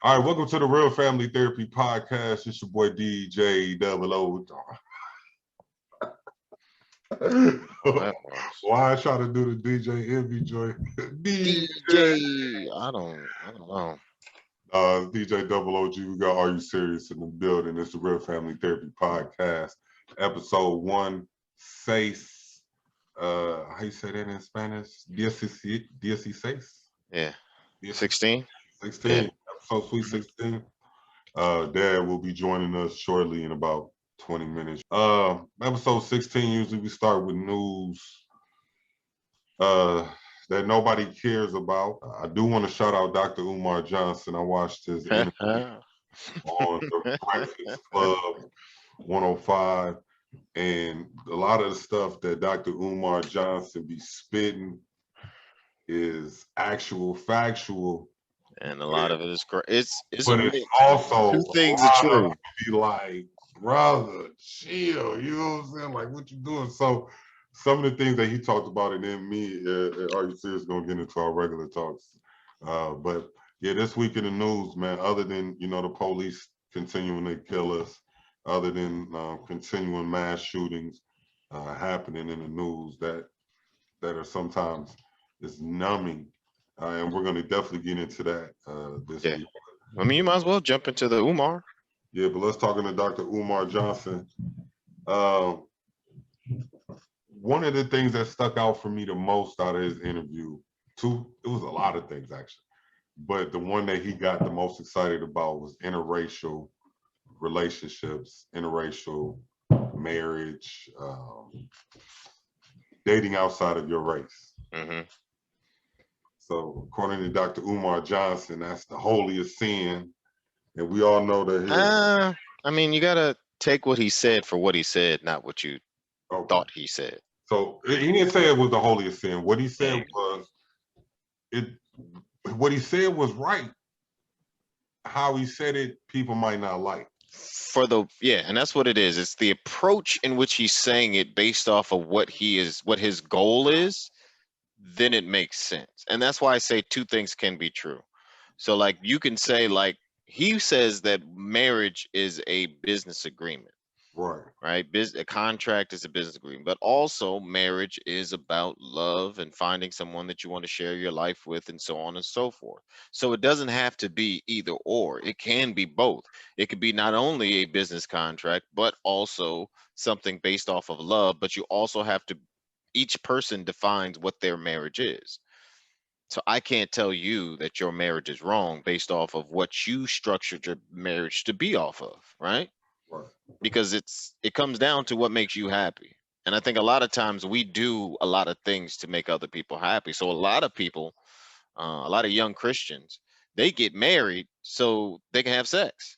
All right, welcome to the Real Family Therapy Podcast. It's your boy DJ Double O. Why I try to do the DJ Envy joint? DJ, I don't know. DJ Double OG. We got Are You Serious in the building? It's the Real Family Therapy Podcast, episode 1. Seis. How you say that in Spanish? 16. Yeah, 16. 16. Yeah. Episode sweet 16. Dad will be joining us shortly in about 20 minutes. Episode 16, usually we start with news that nobody cares about. I do want to shout out Dr. Umar Johnson. I watched his interview on the Breakfast Club 105, and a lot of the stuff that Dr. Umar Johnson be spitting is actual factual. And a lot of it is correct. It's but it's also two things are true. Be like, brother, chill. You know what I'm saying? Like, what you doing? So some of the things that he talked about, and then me, Are You Serious, gonna get into our regular talks. But yeah, this week in the news, man, other than, the police continuing to kill us, other than continuing mass shootings happening in the news that are sometimes is numbing. And we're going to definitely get into that this week. I mean, you might as well jump into the Umar. Yeah, but let's talk to Dr. Umar Johnson. One of the things that stuck out for me the most out of his interview, it was a lot of things actually, but the one that he got the most excited about was interracial relationships, interracial marriage, dating outside of your race. Mm-hmm. So according to Dr. Umar Johnson, that's the holiest sin. And we all know that. I mean, you got to take what he said for what he said, not what you thought he said. So he didn't say it was the holiest sin. What he said was, what he said was right. How he said it, people might not like. And that's what it is. It's the approach in which he's saying it based off of what his goal is. Then it makes sense. And that's why I say two things can be true. So like you can say, like, he says that marriage is a business agreement. Right. A contract is a business agreement, but also marriage is about love and finding someone that you want to share your life with, and so on and so forth. So it doesn't have to be either or. It can be both. It could be not only a business contract, but also something based off of love. But you also have to, each person defines what their marriage is. So I can't tell you that your marriage is wrong based off of what you structured your marriage to be off of, right? Because it comes down to what makes you happy. And I think a lot of times we do a lot of things to make other people happy. So a lot of people, a lot of young Christians, they get married so they can have sex.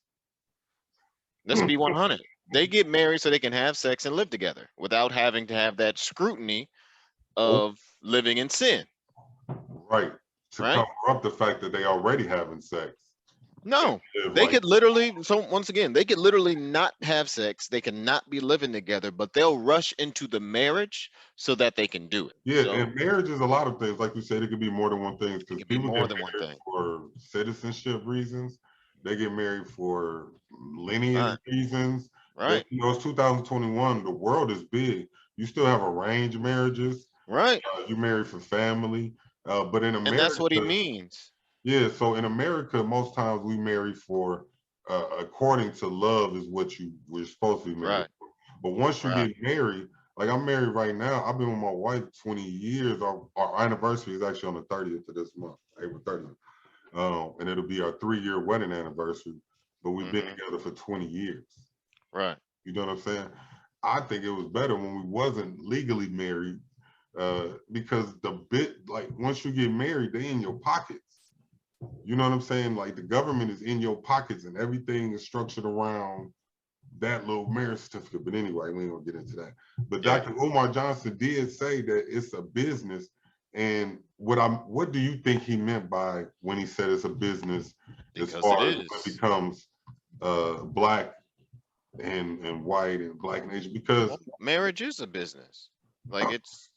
Let's be 100. They get married so they can have sex and live together without having to have that scrutiny of living in sin. Right. To cover up the fact that they already having sex. No, they could literally, so once again, they could literally not have sex. They cannot be living together, but they'll rush into the marriage so that they can do it. Yeah, and marriage is a lot of things. Like you said, it could be more than one thing. Because people get married for citizenship reasons. They get married for lineage reasons. Right. It's 2021. The world is big. You still have arranged marriages. Right. You marry for family. But in America, and that's what he means. Yeah, so in America, most times we marry for, according to love is what we're supposed to be married for. But once you get married, like I'm married right now, I've been with my wife 20 years. Our anniversary is actually on the 30th of this month, April 30th. And it'll be our 3-year wedding anniversary, but we've been together for 20 years. Right. You know what I'm saying? I think it was better when we wasn't legally married, because once you get married, they in your pockets. You know what I'm saying? Like the government is in your pockets and everything is structured around that little marriage certificate. But anyway, we ain't gonna get into that. But Dr. Umar Johnson did say that it's a business. And what do you think he meant by when he said it's a business as far as it becomes black and white and black and Asian? Because marriage is a business. Like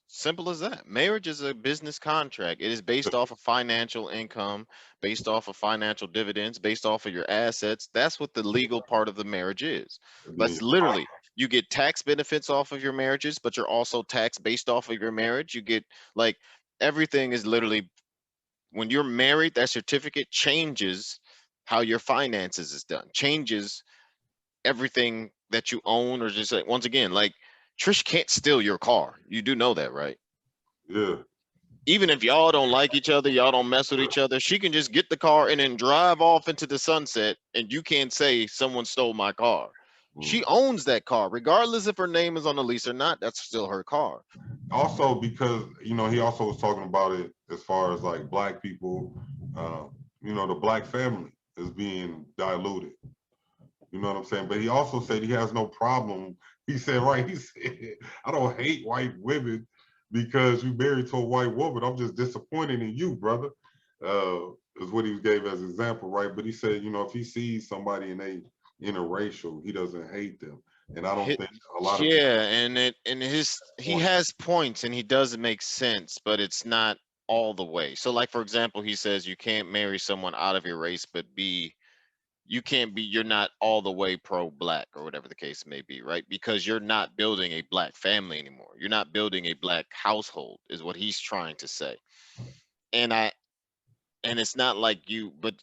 Simple as that. Marriage is a business contract. It is based off of financial income, based off of financial dividends, based off of your assets. That's what the legal part of the marriage is. And then That's literally, you get tax benefits off of your marriages, but you're also taxed based off of your marriage. You get like everything is literally, when you're married, that certificate changes how your finances is done, changes everything that you own, or just like, once again, like Trish can't steal your car. You do know that, right? yeah, Even if y'all don't like each other, y'all don't mess with each other, she can just get the car and then drive off into the sunset, and you can't say someone stole my car. mm. She owns that car, regardless if her name is on the lease or not. That's still her car. Also because he also was talking about it as far as like black people, uh, the black family is being diluted. You know what I'm saying? But he also said he has no problem. He said, right, he said, I don't hate white women because you married to a white woman. I'm just disappointed in you, brother. Is what he gave as an example, right? But he said, if he sees somebody and they interracial, he doesn't hate them. And I don't Hi- think a lot of people Yeah, and he want. has points and he does make sense, but it's not all the way. So like for example, he says you can't marry someone out of your race, but you can't be, you're not all the way pro black or whatever the case may be, right? Because you're not building a black family anymore. You're not building a black household is what he's trying to say. And it's not like you, but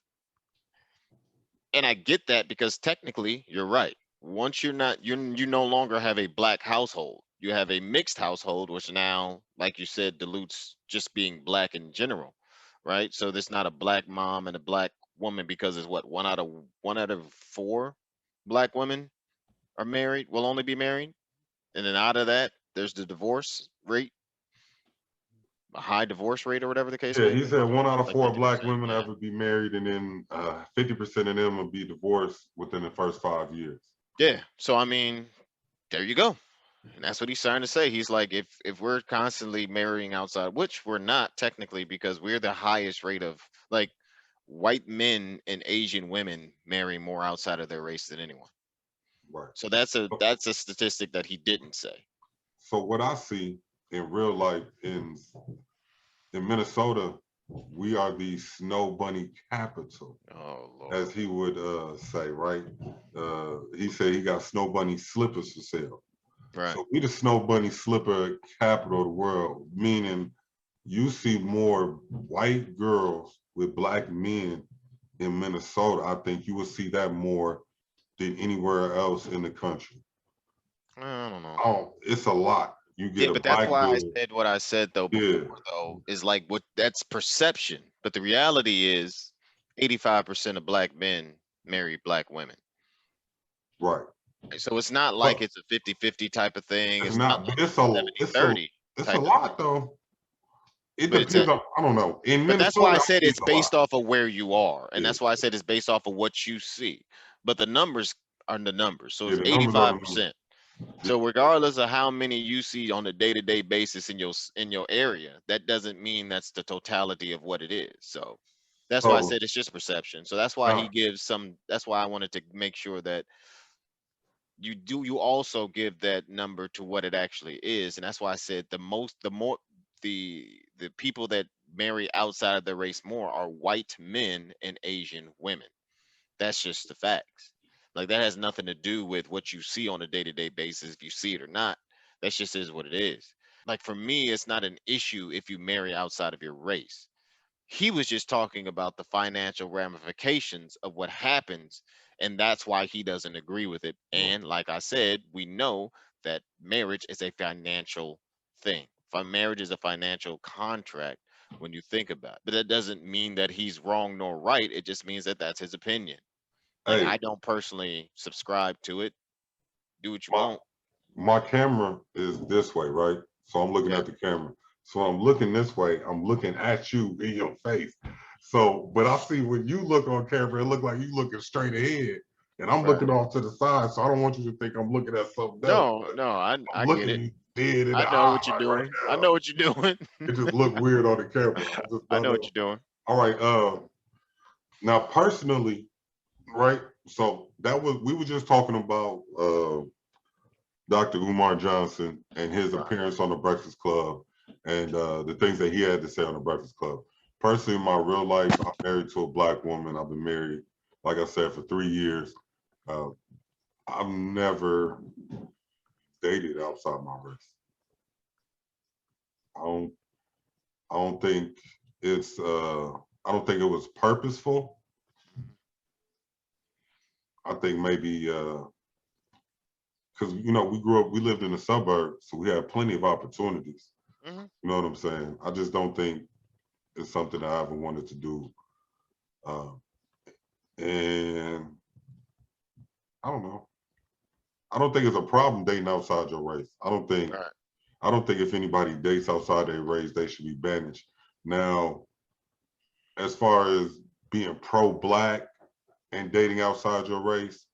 and I get that because technically you're right. Once you're not, you no longer have a black household. You have a mixed household, which now, like you said, dilutes just being black in general, right? So there's not a black mom and a black woman because it's what, one out of four black women are married, will only be married, and then out of that, there's the divorce rate, a high divorce rate or whatever the case Yeah, may he be, said one out of like four black 50%. women Yeah, ever be married, and then 50% of them will be divorced within the first 5 years. yeah. So I mean, there you go. And that's what he's trying to say. He's like, if we're constantly marrying outside, which we're not technically, because we're the highest rate of, like, white men and Asian women marry more outside of their race than anyone. Right. So that's a statistic that he didn't say. So what I see in real life in Minnesota, we are the snow bunny capital, Oh as Lord. he would say, right? He said he got snow bunny slippers for sale. Right. So we the snow bunny slipper capital of the world, meaning you see more white girls with black men in Minnesota. I think you will see that more than anywhere else in the country. I don't know. Oh, it's a lot. You Yeah, get a but that's black why I girl. said what I said though before, Yeah, though, is like, what, that's perception. But the reality is 85% of black men marry black women. right. So it's not like But it's a 50-50 type of thing. it's It's not not. like But it's a 70-30 it's a type of thing. lot though. It But it's a depends on. I don't know. In but that's why I Minnesota, said it's it's a lot. based off of where you are. And Yeah, that's why I said it's based off of what you see. But the numbers are the numbers. So yeah. it's The numbers are the numbers. 85%. So regardless of how many you see on a day-to-day basis in your area, that doesn't mean that's the totality of what it is. So that's why I So said it's just perception. So that's why he now, gives some, that's why I wanted to make sure that you also give that number to what it actually is. And that's why I said the people that marry outside of their race more are white men and Asian women. That's just the facts. Like, that has nothing to do with what you see on a day-to-day basis, if you see it or not. That just is what it is. Like, for me, it's not an issue if you marry outside of your race. He was just talking about the financial ramifications of what happens, and that's why he doesn't agree with it. And like I said, we know that marriage is a financial thing. Marriage is a financial contract when you think about it. But that doesn't mean that he's wrong nor right. It just means that that's his opinion. Like, hey, I don't personally subscribe to it. Do what you my want. my camera is this way, right? So I'm looking Okay. at the camera. So I'm looking this way. I'm looking at you in your face. So, but I see when you look on camera, it look like you looking straight ahead, and I'm Right. looking off to the side. So I don't want you to think I'm looking at something else. No, no, I I'm get looking it. you dead in I the know eye what you're right doing. I now. know what you're doing. It just look weird on the camera. I just I don't know what know. you're doing. All right. Now personally, right? So that was we were just talking about Dr. Umar Johnson and his Right. appearance on the Breakfast Club. and the things that he had to say on the Breakfast Club. Personally, in my real life, I'm married to a black woman. I've been married, like I said, for 3 years. Uh, I've never dated outside my race. I don't. I don't think it's. I don't think it was purposeful. I think maybe because we grew up, we lived in the suburbs, so we had plenty of opportunities. Mhm. You know what I'm saying? I just don't think it's something I ever wanted to do. Um, and I don't know. I don't think it's a problem dating outside your race. I don't think. Right. I don't think if anybody dates outside their race, they should be banished. Now, as far as being pro-black and dating outside your race,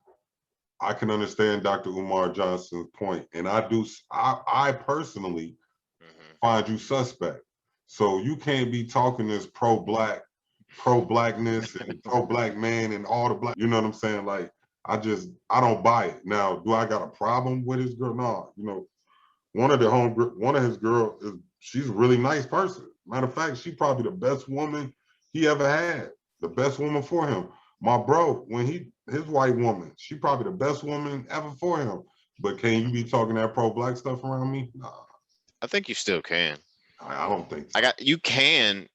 I can understand Dr. Umar Johnson's point, and I do. I personally Mhm. find you suspect. So you can't be talking this pro-blackness and pro-black man and all the black. You know what I'm saying? Like I don't buy it. Now, do I got a problem with his girl? No. One of his girl is she's a really nice person. Matter of fact, she probably the best woman he ever had. The best woman for him. My bro, when his white woman, she probably the best woman ever for him. But can you be talking that pro-black stuff around me? Nah, I think you still can. I don't think I so. got you can.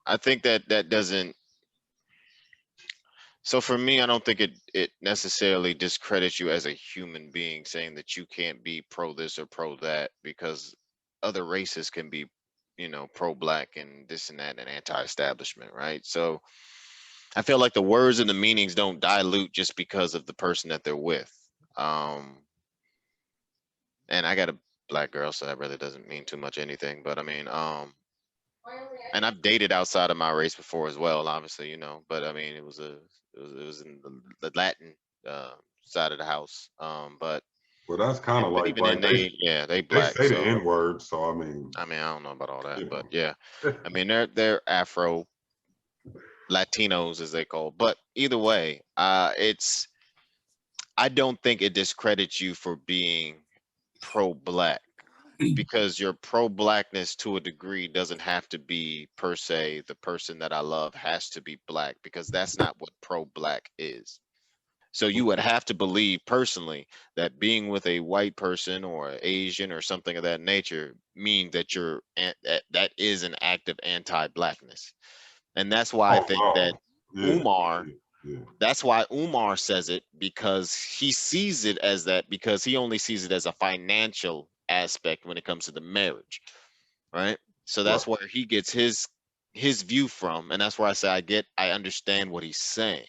I think that doesn't. So for me, I don't think it necessarily discredits you as a human being, saying that you can't be pro this or pro that, because other races can be, pro black and this and that and anti-establishment, right? So I feel like the words and the meanings don't dilute just because of the person that they're with. Um, and I got a black girl, so that really doesn't mean too much anything. But I mean, and I've dated outside of my race before as well, obviously, But I mean, it was in the Latin side of the house. Well, that's kind of But like even right. then, they They black. say the So N word, so I mean, I mean, I don't know about all that, you but know. yeah, I mean, they're Afro Latinos as they call. But either way, I don't think it discredits you for being pro black, because your pro blackness to a degree doesn't have to be per se the person that I love has to be black, because that's not what pro black is. So you would have to believe personally that being with a white person or Asian or something of that nature means that that is an act of anti-blackness. And that's why I Oh think that no, yeah, Umar, yeah, yeah. that's why Umar says it, because he sees it as that, because he only sees it as a financial aspect when it comes to the marriage, right? So Right. that's where he gets his view from, and that's where I understand what he's saying.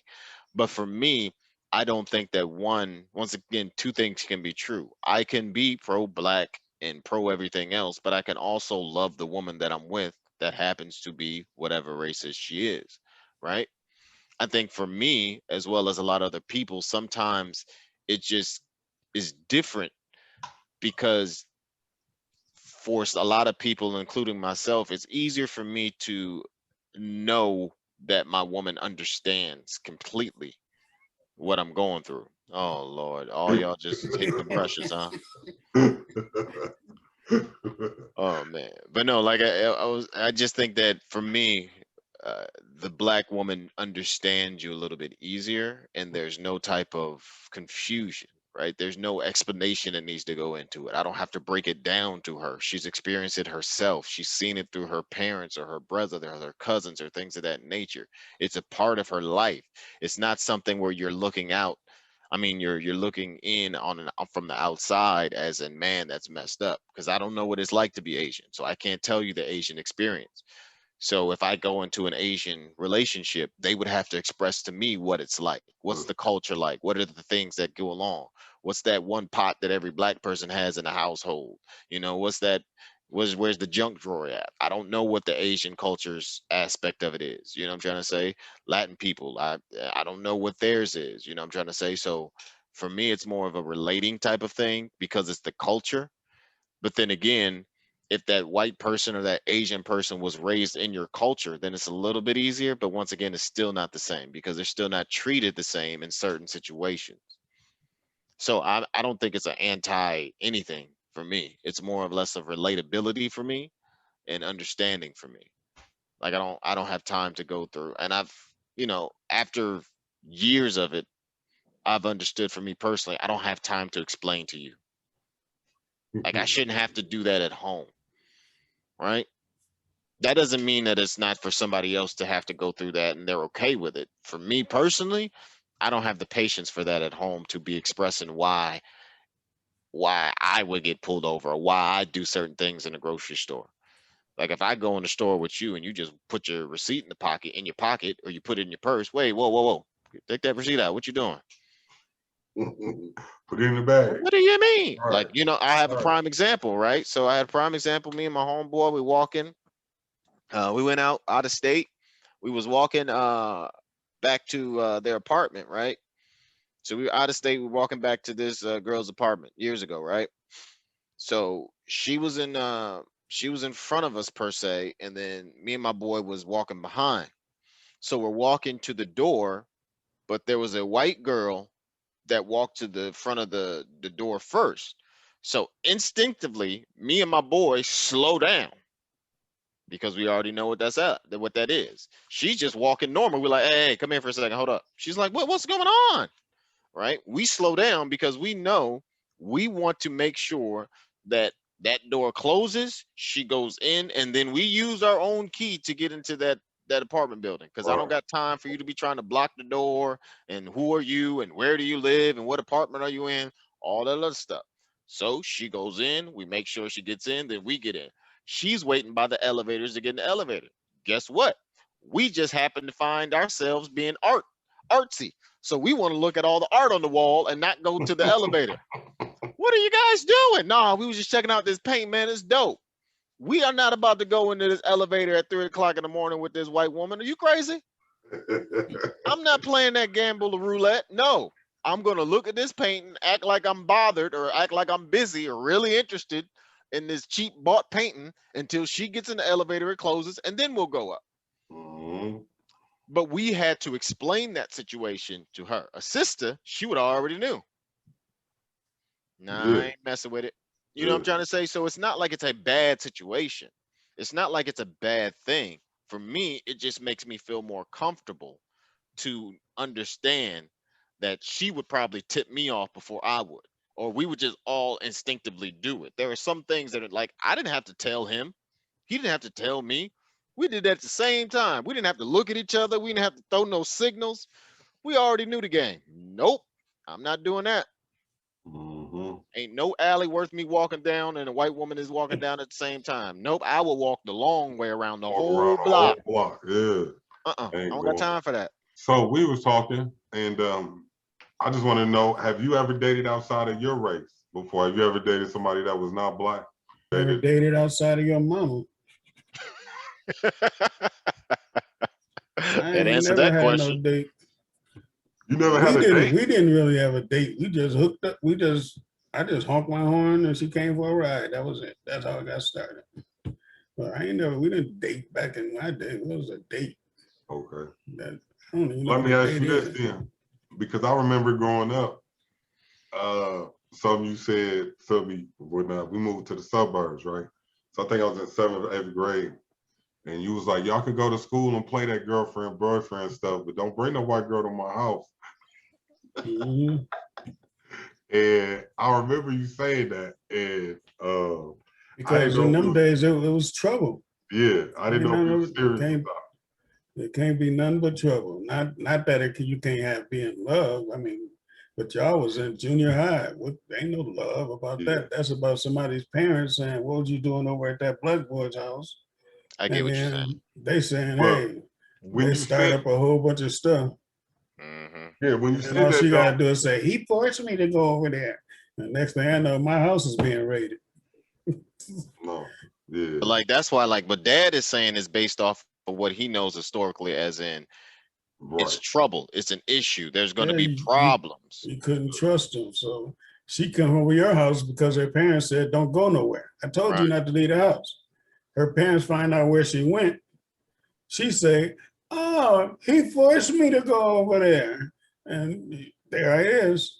But for me, I don't think that once again, two things can be true. I can be pro black and pro everything else, but I can also love the woman that I'm with that happens to be whatever racist she is, right? I think for me, as well as a lot of other people, sometimes it just is different, because for a lot of people, including myself, it's easier for me to know that my woman understands completely what I'm going through. Oh Lord, all y'all just hit the brushes, huh? Oh man, but no, like I just think that for me, the black woman understands you a little bit easier, and there's no type of confusion, right? There's no explanation that needs to go into it. I don't have to break it down to her. She's experienced it herself. She's seen it through her parents or her brother or her cousins or things of that nature. It's a part of her life. It's not something where you're looking out. I mean, you're looking in from the outside as a man that's messed up, because I don't know what it's like to be Asian, so I can't tell you the Asian experience. So if I go into an Asian relationship, they would have to express to me what it's like. What's the culture like? What are the things that go along? What's that one pot that every black person has in the household? What's that? Where's the junk drawer at? I don't know what the Asian culture's aspect of it is. You know what I'm trying to say? Latin people, I don't know what theirs is. You know what I'm trying to say? So for me, it's more of a relating type of thing, because it's the culture. But then again, if that white person or that Asian person was raised in your culture, then it's a little bit easier. But once again, it's still not the same, because they're still not treated the same in certain situations. So I don't think it's an anti anything for me. It's more or less of relatability for me and understanding for me. Like I don't have time to go through. And I've, after years of it, I've understood for me personally, I don't have time to explain to you. Like I shouldn't have to do that at home, right? That doesn't mean that it's not for somebody else to have to go through that and they're okay with it. For me personally, I don't have the patience for that at home to be expressing why I would get pulled over or why I do certain things in the grocery store. Like if I go in the store with you and you just put your receipt in your pocket, or you put it in your purse, wait, whoa, whoa, whoa. Take that receipt out. What you doing? Put it in the bag. What do you mean? Right. Like, I have a Right. prime example, right? So I had a prime example, me and my homeboy, we walking. We went out of state. We was walking back to their apartment, right? So we were out of state. We were walking back to this girl's apartment years ago, right? So she was in front of us per se, and then me and my boy was walking behind. So we're walking to the door, but there was a white girl that walked to the front of the door first. So instinctively, me and my boy slow down because we already know what what that is. She's just walking normal. We're like, hey, come here for a second, hold up. She's like, what's going on? Right? We slow down because we know we want to make sure that that door closes, she goes in, and then we use our own key to get into that apartment building, because I don't got time for you to be trying to block the door and who are you and where do you live and what apartment are you in, all that other stuff. So she goes in, we make sure she gets in, then we get in. She's waiting by the elevators to get in the elevator. Guess what? We just happen to find ourselves being artsy. So we want to look at all the art on the wall and not go to the elevator. What are you guys doing? Nah, we was just checking out this paint, man. It's dope. We are not about to go into this elevator at 3 o'clock in the morning with this white woman. Are you crazy? I'm not playing that gamble of roulette. No, I'm going to look at this paint and act like I'm bothered or act like I'm busy or really interested in this cheap bought painting until she gets in the elevator, it closes, and then we'll go up. Mm-hmm. But we had to explain that situation to her. A sister, she would already knew. Nah, Yeah. I ain't messing with it. You know what I'm trying to say? So it's not like it's a bad situation. It's not like it's a bad thing. For me, it just makes me feel more comfortable to understand that she would probably tip me off before I would, or we would just all instinctively do it. There are some things that are like, I didn't have to tell him. He didn't have to tell me. We did that at the same time. We didn't have to look at each other. We didn't have to throw no signals. We already knew the game. Nope, I'm not doing that. Mm-hmm. Ain't no alley worth me walking down and a white woman is walking down at the same time. Nope, I will walk the long way around the Walk around whole the whole block. block. Yeah. I Ain't don't got going. time for that. So we was talking, and I just want to know: have you ever dated outside of your race before? Have you ever dated somebody that was not black? Never dated outside of your mama. I That ain't answer never that had question. no date. You never had a date? We didn't really have a date. We just hooked up. I just honked my horn and she came for a ride. That was it. That's how it got started. But we didn't date back in my day. What was a date? Okay. I don't even know Let what me a ask date you this is. then, because I remember growing up. Something you said to me when we moved to the suburbs, right? So I think I was in 7th or 8th grade, and you was like, y'all can go to school and play that girlfriend, boyfriend stuff, but don't bring no white girl to my house. Mm-hmm. And I remember you saying that, and Because in them days it was trouble. Yeah, I didn't know if you were serious about it. Can't be nothing but trouble. Not that you can't be in love. I mean, but y'all was in junior high. Ain't no love about that. That's about somebody's parents saying, "What was you doing over at that black boy's house?" I get what you're saying. They saying, Well, "Hey," when they you start up a whole bunch of stuff. Mm-hmm. Yeah, when you And said all that, she gotta do is say, "He forced me to go over there." And next thing I know, my house is being raided. no, yeah, But like that's why, like what Dad is saying is based off of what he knows historically, as in it's right. trouble, it's an issue. There's going to be you problems. couldn't trust them, so she come over your house because her parents said, "Don't go nowhere. I told you Right. not to leave the house." Her parents find out where she went. She say, "Oh, he forced me to go over there," and there it is.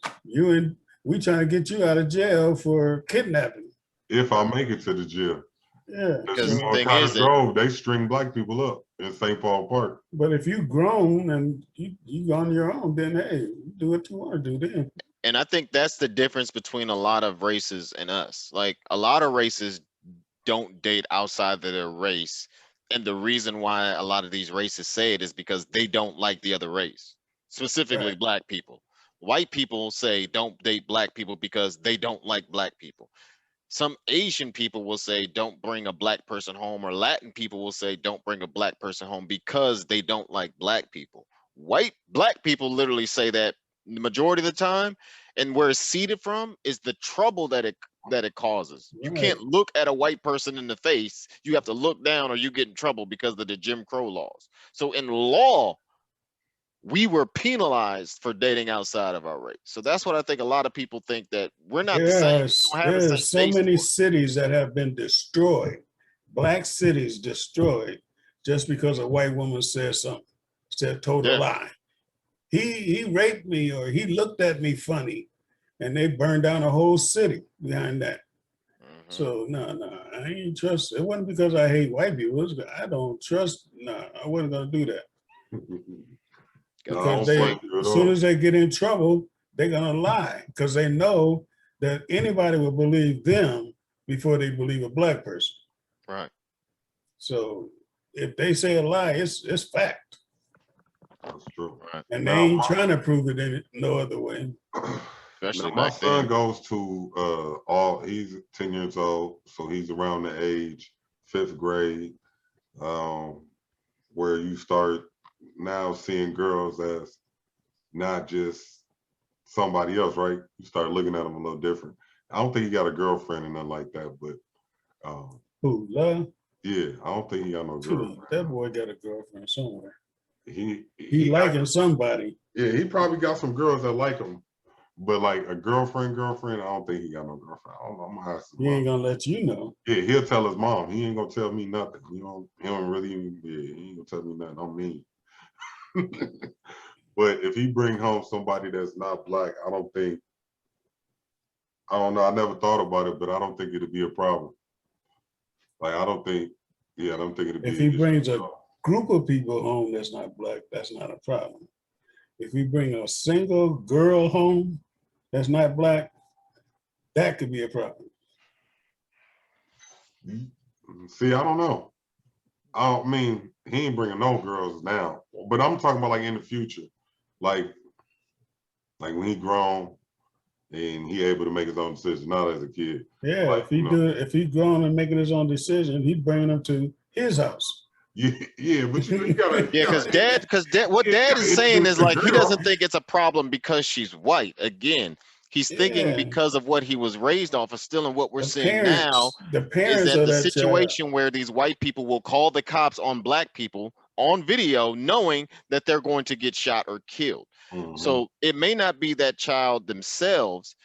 We trying to get you out of jail for kidnapping. if I make it to the jail. Yeah. Because You the know, thing Cottage is that, Grove, they string black people up in St. Paul Park. But if you grown and you on your own, then hey, you do what you want to do then. and I think that's the difference between a lot of races and us. Like a lot of races don't date outside of their race. And the reason why a lot of these races say it is because they don't like the other race, specifically Right. black people. White people say don't date black people because they don't like black people. Some Asian people will say don't bring a black person home, or Latin people will say don't bring a black person home because they don't like black people. Black people literally say that the majority of the time, and where it's seeded from is the trouble that it causes. You Right. can't look at a white person in the face. You have to look down or you get in trouble because of the Jim Crow laws. So in law, we were penalized for dating outside of our race. So that's what I think a lot of people think, that we're not the same. We don't have the same There's so taste many for it. cities that have been destroyed, black cities destroyed, just because a white woman said something, told a Yeah. lie. He raped me, or he looked at me funny, and they burned down a whole city behind that. Mhm. So no, I ain't trust. It wasn't because I hate white people. I don't trust. No, I wasn't gonna do that. No, I Because don't blame you at as soon all. as they get in trouble, they're gonna lie because they know that anybody will believe them before they believe a black person. Right. So if they say a lie, it's fact, That's true. Right. and they Now, ain't trying to prove it in no other way. Especially now my back son then. goes to he's 10 years old, so he's around the age, 5th grade, where you start now seeing girls as not just somebody else, right? You start looking at them a little different. I don't think he got a girlfriend or nothing like that, but Who love? yeah, I don't think he got no girlfriend. That boy got a girlfriend somewhere. He He got, liking somebody. yeah, he probably got some girls that like him, but like a girlfriend, I don't think he got no girlfriend. I don't know. I'm gonna ask his He ain't mom. gonna let you know. Yeah, he'll tell his mom. He ain't gonna tell me nothing. He don't really even, yeah, he ain't gonna tell me nothing. I'm mean. But if he bring home somebody that's not black, I don't know. I never thought about it, but I don't think it'd be a problem. Like, I don't think it'd be If an he issue brings at a all. group of people home that's not black, that's not a problem. If we bring a single girl home that's not black, that could be a problem. See, I don't know. I don't mean he ain't bringing no girls now, but I'm talking about like in the future, like when he grown and he able to make his own decision, not as a kid. Yeah, Like, if he grown and making his own decision, he bringing them to his house. yeah, but you gotta, Yeah, because what you dad gotta is saying introduce is the like he girl. doesn't think it's a problem because she's white. Again, he's thinking Yeah, because of what he was raised off of. Still, and what we're the seeing now the is parents that of the that child. situation where these white people will call the cops on black people on video, knowing that they're going to get shot or killed. Mhm. So it may not be that child themselves,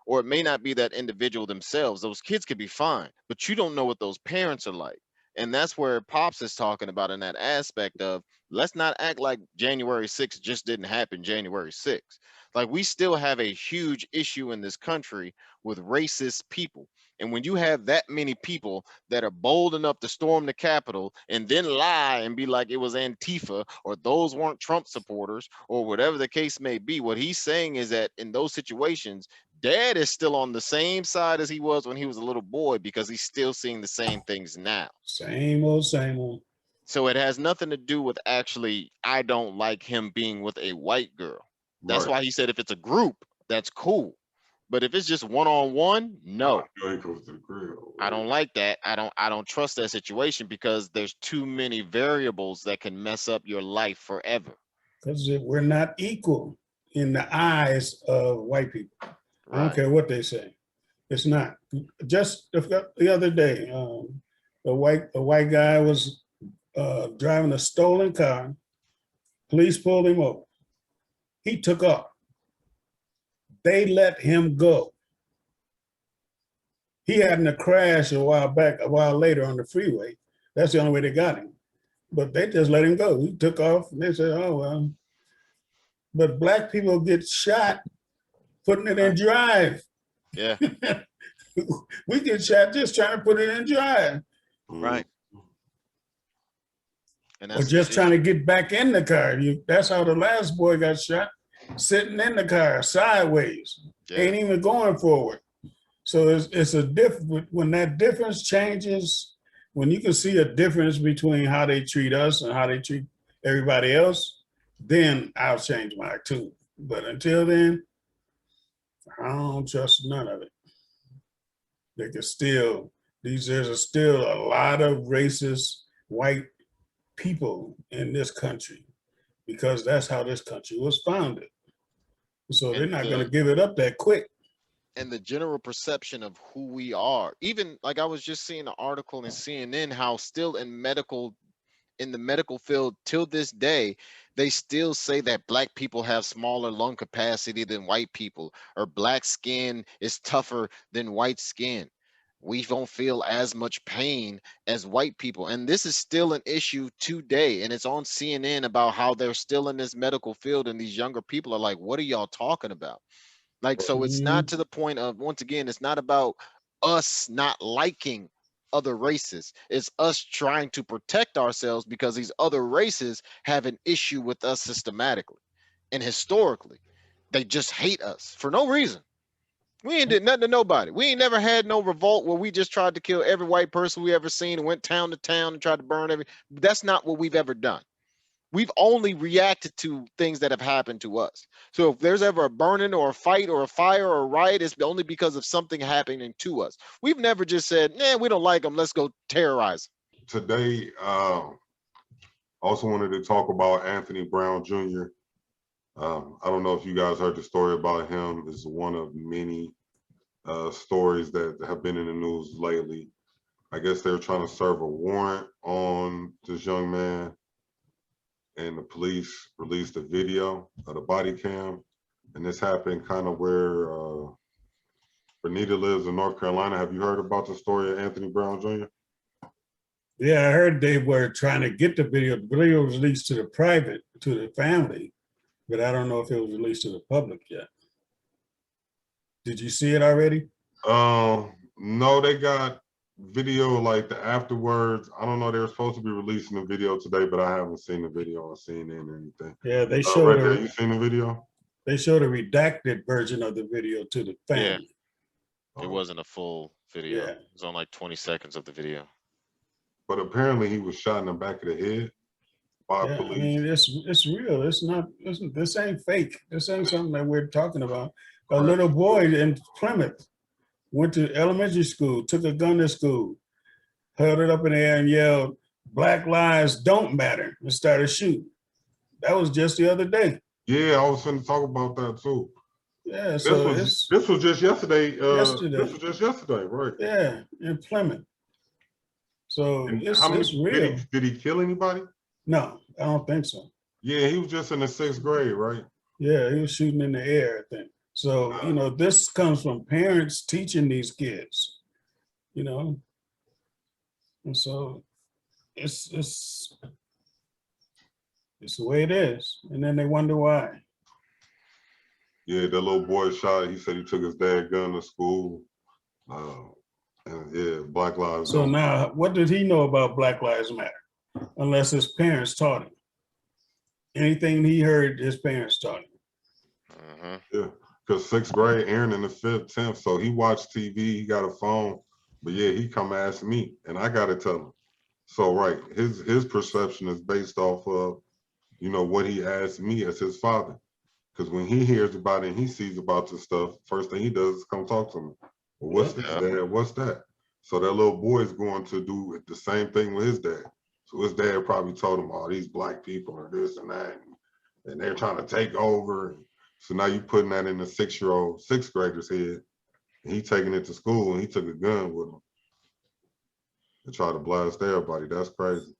or it may not be that individual themselves. Those kids could be fine, but you don't know what those parents are like. And that's where Pops is talking about in that aspect of, let's not act like January 6th just didn't happen January 6th. Like, we still have a huge issue in this country with racist people. And when you have that many people that are bold enough to storm the Capitol and then lie and be like it was Antifa, or those weren't Trump supporters, or whatever the case may be, what he's saying is that in those situations, dad is still on the same side as he was when he was a little boy, because he's still seeing the same things now. Same old, same old. So it has nothing to do with actually, I don't like him being with a white girl. That's Right. why he said if it's a group, that's cool. But if it's just one-on-one, no. You ain't close to the crib. I don't like that. I don't trust that situation, because there's too many variables that can mess up your life forever. Because we're not equal in the eyes of white people. I don't Right. care what they say. It's not. Just the other day, a white guy was driving a stolen car. Police pulled him over. He took off. They let him go. He had in a crash a while later on the freeway. That's the only way they got him. But they just let him go. He took off and they said, oh, well. But black people get shot putting it in drive. Yeah. We get shot just trying to put it in drive. Right. And Or that's just the trying to issue. get back in the car. That's how the last boy got shot, sitting in the car sideways, Yeah. ain't even going forward. So it's a different, when that difference changes, when you can see a difference between how they treat us and how they treat everybody else, then I'll change my tune. But until then, I don't trust none of it. They can still, there's still a lot of racist white people in this country because that's how this country was founded. So they're And not going to give it up that quick. the general perception of who we are. Even like I was just seeing an article in CNN how still in the medical field till this day, they still say that black people have smaller lung capacity than white people, or black skin is tougher than white skin. We don't feel as much pain as white people. And this is still an issue today. And it's on CNN about how they're still in this medical field. And these younger people are like, what are y'all talking about? Like, so it's not to the point of, once again, it's not about us not liking other races. It's us trying to protect ourselves because these other races have an issue with us systematically and historically. They just hate us for no reason. We ain't did nothing to nobody. We ain't never had no revolt where we just tried to kill every white person we ever seen and went town to town and tried to burn every. That's not what we've ever done. We've only reacted to things that have happened to us. So if there's ever a burning or a fight or a fire or a riot, it's only because of something happening to us. We've never just said, "Nah, we don't like them. Let's go terrorize them." Today, also wanted to talk about Anthony Brown Jr. I don't know if you guys heard the story about him. It's one of many stories that have been in the news lately. I guess they were trying to serve a warrant on this young man, and the police released a video of the body cam. And this happened kind of where Bernita lives in North Carolina. Have you heard about the story of Anthony Brown Jr.? Yeah, I heard they were trying to get the video. The video was released to the family, but I don't know if it was released to the public yet. Did you see it already? No, they got video like the afterwards. I don't know. They were supposed to be releasing the video today, but I haven't seen the video on CNN or anything. Yeah, they showed right there, you seen the video? They showed a redacted version of the video to the family. Yeah. It wasn't a full video. Yeah. It was on like 20 seconds of the video. But apparently he was shot in the back of the head by police. I mean, it's real. It's not. This ain't fake. This ain't something that we're talking about. A little boy in Plymouth went to elementary school, took a gun to school, held it up in the air and yelled, "Black lives don't matter," and started shooting. That was just the other day. Yeah, I was going to talk about that too. Yeah, so this was just yesterday. Yesterday. This was just yesterday, right? Yeah, in Plymouth. So it's real. Did he kill anybody? No, I don't think so. Yeah, he was just in the 6th grade, right? Yeah, he was shooting in the air, I think. So, this comes from parents teaching these kids, and so it's the way it is. And then they wonder why. Yeah, that little boy shot. He said he took his dad's gun to school. And yeah, Black Lives So Matter. now, what did he know about Black Lives Matter? Unless his parents taught him. Anything he heard, his parents taught him. Mm-hmm. Yeah, because 6th grade, Aaron in the 5th, 10th. So he watched TV, he got a phone. But yeah, he come ask me, and I got to tell him. So right, his perception is based off of, what he asked me as his father. Because when he hears about it and he sees about this stuff, first thing he does is come talk to me. Well, what's this, Dad? What's that? So that little boy is going to do the same thing with his dad. So his dad probably told him, "Oh, these black people are this and that, and they're trying to take over." So now you putting that in the 6th grader's head, and he taking it to school, and he took a gun with him and try to blast everybody. That's crazy.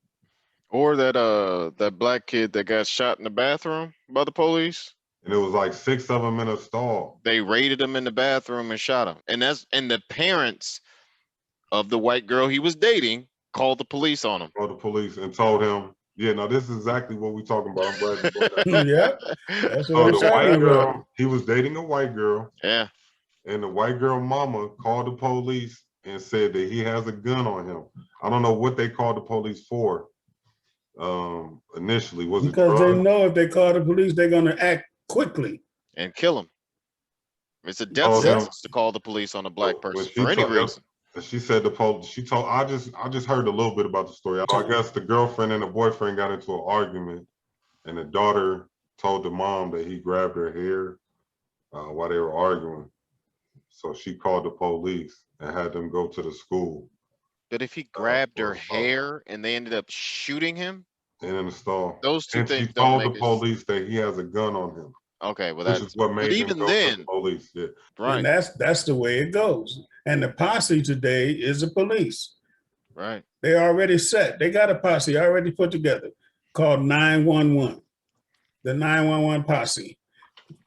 Or that black kid that got shot in the bathroom by the police. And it was like 6 of them in a stall. They raided him in the bathroom and shot him. And the parents of the white girl he was dating called the police on him. Called the police and told him, "Yeah, no, this is exactly what we're talking about." I'm glad you brought that up. Yeah, that's So what the we're white talking girl, about. he was dating a white girl. Yeah. and the white girl mama called the police and said that he has a gun on him. I don't know what they called the police for. Initially, was it Because they drugs? know if they call the police, they're going to act quickly. And kill him. It's a death told him- sentence to call the police on a black When person she for any told- reason. She said the police. She told. I just heard a little bit about the story. So I guess the girlfriend and the boyfriend got into an argument, and the daughter told the mom that he grabbed her hair while they were arguing. So she called the police and had them go to the school But if he grabbed for her assault hair and they ended up shooting him, and in the stall. those two And she things don't told the make it. police that he has a gun on him, Okay, well which that's is what made but them even go to then, the police. Yeah. right, And that's the way it goes. And the posse today is the police. right. They already set. They got a posse already put together called 911. The 911 posse.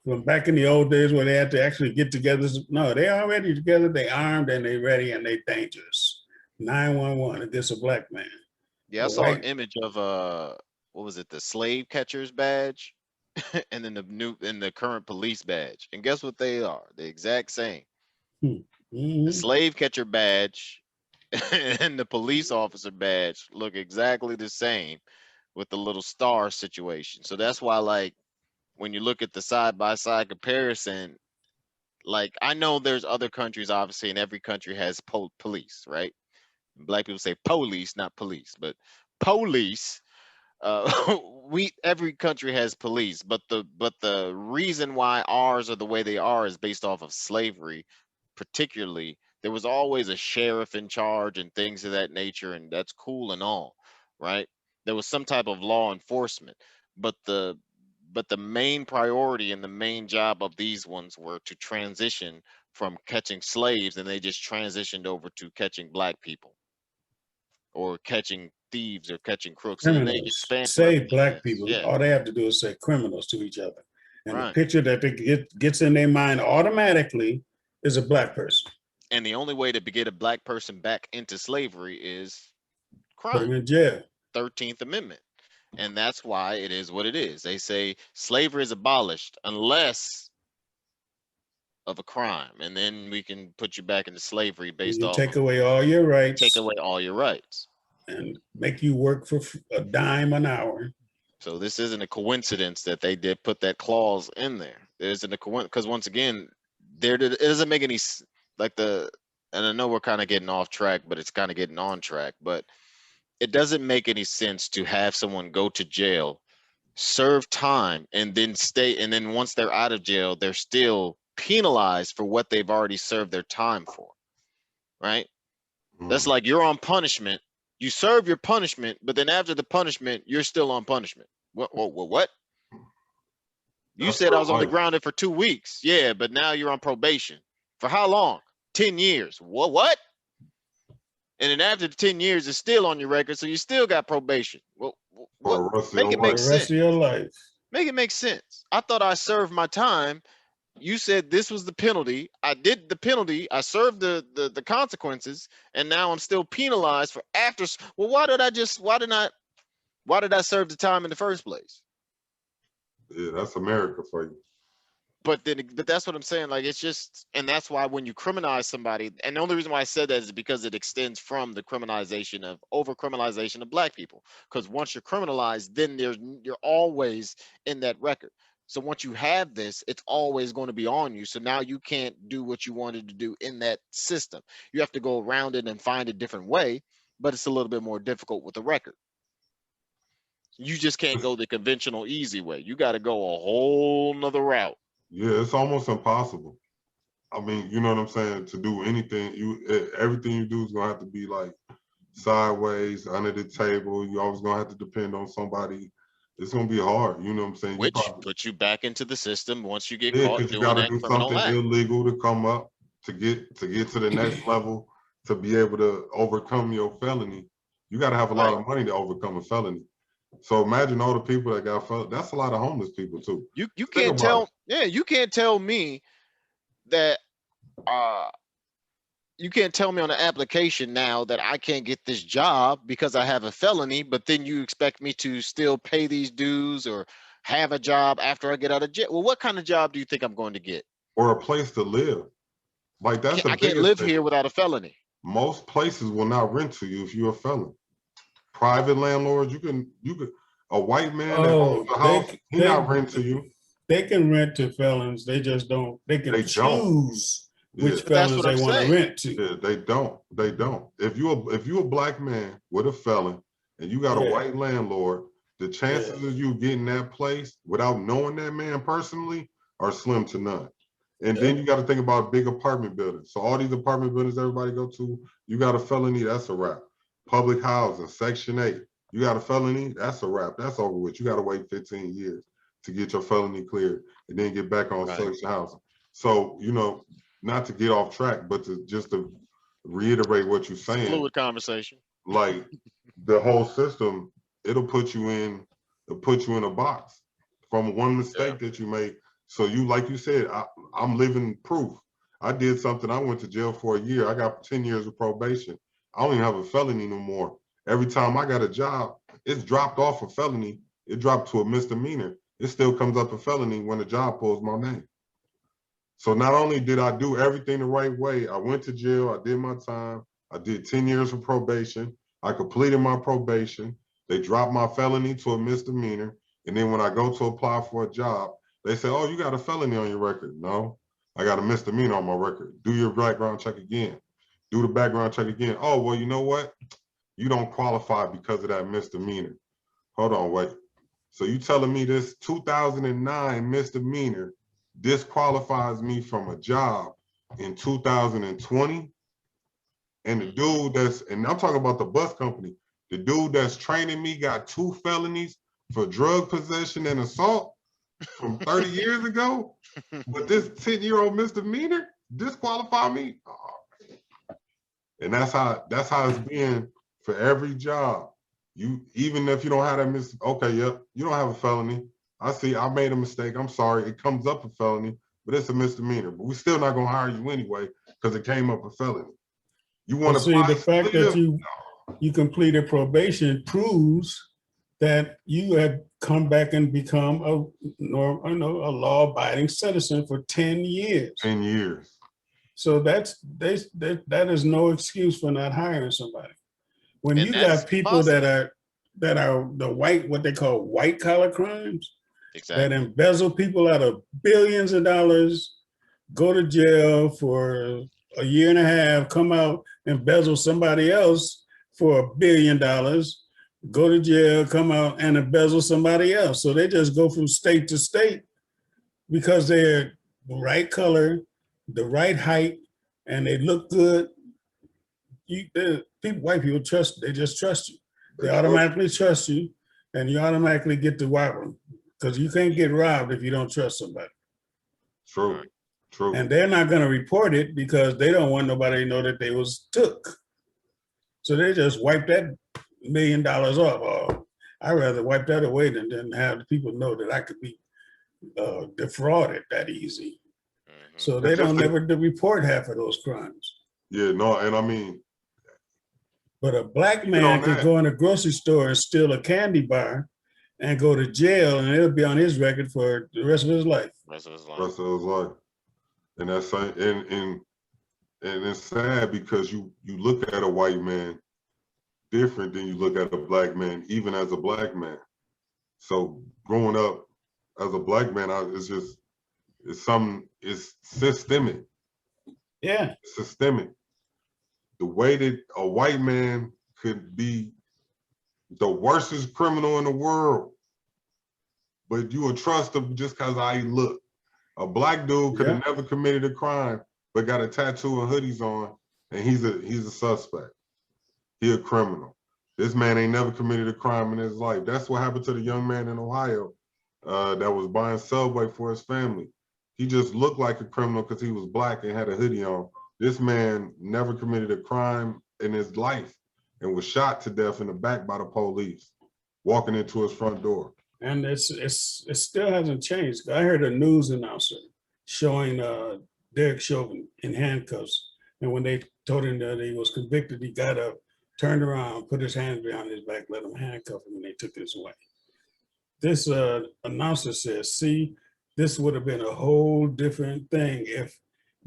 From back in the old days where they had to actually get together. No, they already together. They armed and they ready and they dangerous. 911 against a black man. Yeah, I The saw an white- image of what was it, the slave catcher's badge, and then the current police badge. And guess what they are? The exact same. The Mhm. slave catcher badge and the police officer badge look exactly the same with the little star situation. So that's why, like, when you look at the side by side comparison, like, I know there's other countries, obviously, and every country has police, right? Black people say police, not police, but police. Every country has police, but the reason why ours are the way they are is based off of slavery. Particularly, there was always a sheriff in charge and things of that nature, and that's cool and all, right? There was some type of law enforcement, but the main priority and the main job of these ones were to transition from catching slaves, and they just transitioned over to catching black people or catching thieves or catching crooks, and then they Criminals. expand to Say everything black else. people. Yeah, All they have to do is say criminals to each other. And the right. picture that they gets in their mind automatically is a black person. And the only way to get a black person back into slavery is Put them crime, in jail. 13th Amendment. And that's why it is what it is. They say slavery is abolished unless of a crime, and then we can put you back into slavery based You off take of away all your rights take away all your rights. and make you work for a dime an hour. So this isn't a coincidence that they did put that clause in there. There isn't a coincidence, because once again, it doesn't make any like and I know we're kind of getting off track, but it's kind of getting on track. But it doesn't make any sense to have someone go to jail, serve time, and then stay, and then once they're out of jail, they're still penalized for what they've already served their time for, right? That's like you're on punishment. You serve your punishment, but then after the punishment, you're still on punishment. What? You That's said I real was only life. grounded for 2 weeks. Yeah, but now you're on probation. For how long? 10 years. What? And then after the 10 years, it's still on your record, so you still got probation. Well, For the rest of make your it For make the life. rest sense. of your life. Make it make sense. I thought I served my time. You said this was the penalty. I did the penalty. I served the consequences, and now I'm still penalized for after. Well, why did I serve the time in the first place? Yeah, that's America for you. But that's what I'm saying. Like, it's just, and that's why when you criminalize somebody, and the only reason why I said that is because it extends from the criminalization of over criminalization of black people. Because once you're criminalized, then you're always in that record. So once you have this, it's always going to be on you. So now you can't do what you wanted to do in that system. You have to go around it and find a different way, but it's a little bit more difficult with the record. You just can't go the conventional easy way. You got to go a whole nother route. Yeah, it's almost impossible. I mean, you know what I'm saying? To do anything, everything you do is gonna have to be like sideways, under the table. You always gonna have to depend on somebody. It's gonna be hard. You know what I'm saying? Which puts you back into the system once you get Yeah, caught because you doing gotta that do criminal something act. illegal to come up to get to the next level to be able to overcome your felony. You gotta have a lot of money to overcome a felony. So imagine all the people that got felony. That's a lot of homeless people too. You Think can't about tell, it. yeah, you can't tell me that you can't tell me on the application now that I can't get this job because I have a felony, but then you expect me to still pay these dues or have a job after I get out of jail. Well, what kind of job do you think I'm going to get? Or a place to live. Like that's the I can't biggest live thing. here without a felony. Most places will not rent to you if you're a felon. Private landlords, you can a white man that owns Oh, a house, he not rent to you. they can rent to felons. They just don't. They can They don't. choose Yeah. which But that's felons what they I'm want to saying. rent to. Yeah, they don't. They don't. If you a black man with a felon and you got a Yeah. white landlord, the chances of you getting that place without knowing that man personally are slim to none. And then you got to think about big apartment buildings. So all these apartment buildings everybody go to, you got a felony, that's a wrap. Public housing, Section 8, you got a felony, that's a wrap. That's over with. You got to wait 15 years to get your felony cleared and then get back on section housing. So, not to get off track, but to reiterate what you're saying. Fluid conversation. Like the whole system, it'll put you in a box from one mistake that you made. So like you said, I'm living proof. I did something. I went to jail for a year. I got 10 years of probation. I don't even have a felony no more. Every time I got a job, it's dropped off a felony. It dropped to a misdemeanor. It still comes up a felony when the job pulls my name. So not only did I do everything the right way, I went to jail, I did my time, I did 10 years of probation, I completed my probation, they dropped my felony to a misdemeanor, and then when I go to apply for a job, they say, oh, you got a felony on your record. No, I got a misdemeanor on my record. Do your background check again. Do the background check again. Oh, well, you know what? You don't qualify because of that misdemeanor. Hold on, wait. So you telling me this 2009 misdemeanor disqualifies me from a job in 2020? And the dude and I'm talking about the bus company, the dude that's training me got 2 felonies for drug possession and assault from 30 years ago, but this 10-year-old misdemeanor disqualify me? Oh. And that's how it's been for every job. Even if you don't have that okay, yep, you don't have a felony. I see, I made a mistake. I'm sorry. It comes up a felony, but it's a misdemeanor. But we're still not gonna hire you anyway because it came up a felony. You want to see the fact that you completed probation proves that you have come back and become a law-abiding citizen for 10 years. 10 years. So that is no excuse for not hiring somebody. When you got people that are the what they call white collar crimes, that embezzle people out of billions of dollars, go to jail for a year and a half, come out, embezzle somebody else for $1 billion, go to jail, come out and embezzle somebody else. So they just go from state to state because they're the right color, the right height, and they look good. White people they just trust you. They automatically trust you, and you automatically get to rob them because you can't get robbed if you don't trust somebody. True. And they're not going to report it because they don't want nobody to know that they was took. So they just wipe that $1 million off. Oh, I'd rather wipe that away than have the people know that I could be defrauded that easy. So they don't never report half of those crimes. Yeah, no, and I mean. But a black man could go in a grocery store and steal a candy bar and go to jail, and it'll be on his record for the rest of his life. Rest of his life. And that's and it's sad because you look at a white man different than you look at a black man, even as a black man. So growing up as a black man, it's systemic. Yeah. It's systemic. The way that a white man could be the worstest criminal in the world, but you would trust him just because how he look. A black dude could have never committed a crime, but got a tattoo and hoodies on, and he's a suspect. He a criminal. This man ain't never committed a crime in his life. That's what happened to the young man in Ohio that was buying Subway for his family. He just looked like a criminal because he was black and had a hoodie on. This man never committed a crime in his life and was shot to death in the back by the police, walking into his front door. And it still hasn't changed. I heard a news announcer showing Derek Chauvin in handcuffs. And when they told him that he was convicted, he got up, turned around, put his hands behind his back, let him handcuff him, and they took his away. This announcer says, see, this would have been a whole different thing if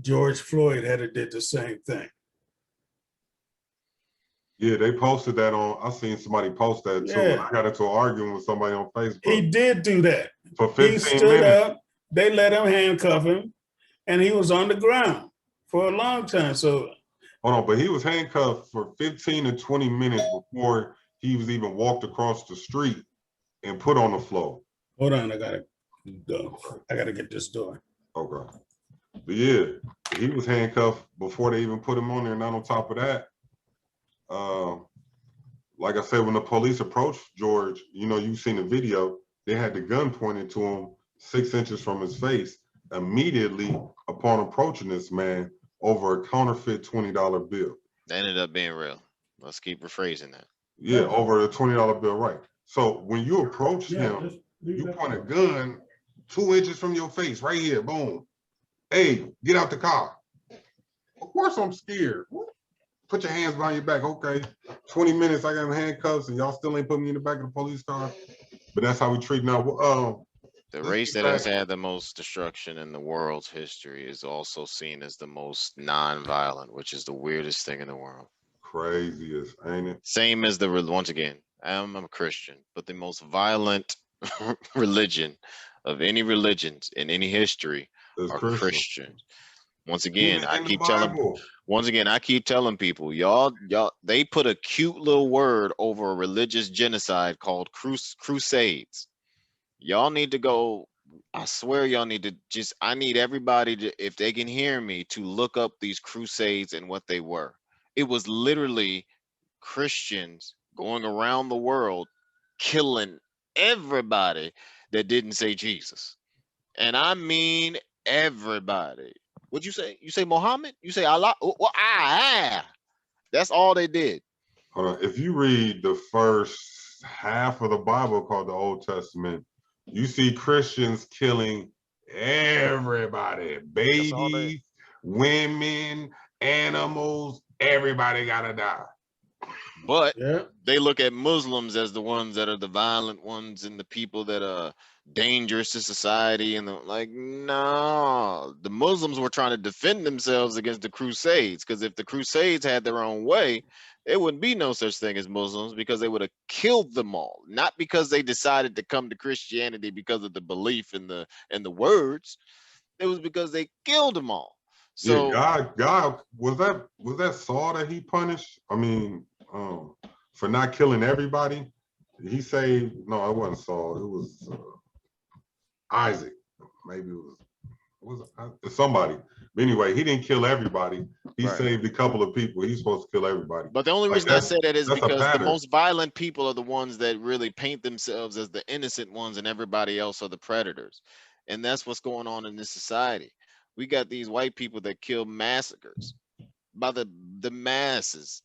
George Floyd had did the same thing. Yeah, they posted that on. I seen somebody post that too, and Yeah. I got into an argument with somebody on Facebook He did do that. for He 15 stood minutes. up, they let him handcuff him, and he was on the ground for a long time. So Hold on, but he was handcuffed for 15 to 20 minutes before he was even walked across the street and put on the floor. hold on, I gotta get this door. Okay. But yeah, he was handcuffed before they even put him on there. Not on top of that, like I said, when the police approached George, you know, you've seen the video, they had the gun pointed to him 6 inches from his face. Immediately upon approaching this man over a counterfeit $20 bill. That ended up being real. Let's keep rephrasing that. Yeah, over a $20 bill, right. So when you approach him, you point a gun 2 inches from your face, right here, boom. Hey, get out the car. Of course I'm scared. Put your hands behind your back. Okay, 20 minutes, I got handcuffs, and y'all still ain't put me in the back of the police car. But that's how we treat now. The race that has had the most destruction in the world's history is also seen as the most non-violent, which is the weirdest thing in the world. Craziest, ain't it? Same as once again, I'm a Christian, but the most violent religion of any religions in any history are Christians. Once again, I keep telling people, y'all, they put a cute little word over a religious genocide called crusades. Y'all need to go. I swear y'all need to I need everybody to, if they can hear me, to look up these crusades and what they were. It was literally Christians going around the world killing everybody that didn't say Jesus. And I mean everybody. What'd you say? You say Muhammad? You say Allah? That's all they did. Hold on. If you read the first half of the Bible called the Old Testament, you see Christians killing everybody, babies, women, animals, everybody gotta die. But they look at Muslims as the ones that are the violent ones and the people that are dangerous to society. And no, the Muslims were trying to defend themselves against the Crusades, because if the Crusades had their own way, there wouldn't be no such thing as Muslims, because they would have killed them all. Not because they decided to come to Christianity because of the belief in the words. It was because they killed them all. So yeah, God was that Saul that he punished? I mean, for not killing everybody, he saved. No, it wasn't Saul. It was Isaac. Maybe it was somebody. But anyway, he didn't kill everybody. He saved a couple of people. He's supposed to kill everybody. But the only reason I say that is because the most violent people are the ones that really paint themselves as the innocent ones, and everybody else are the predators. And that's what's going on in this society. We got these white people that kill massacres by the masses.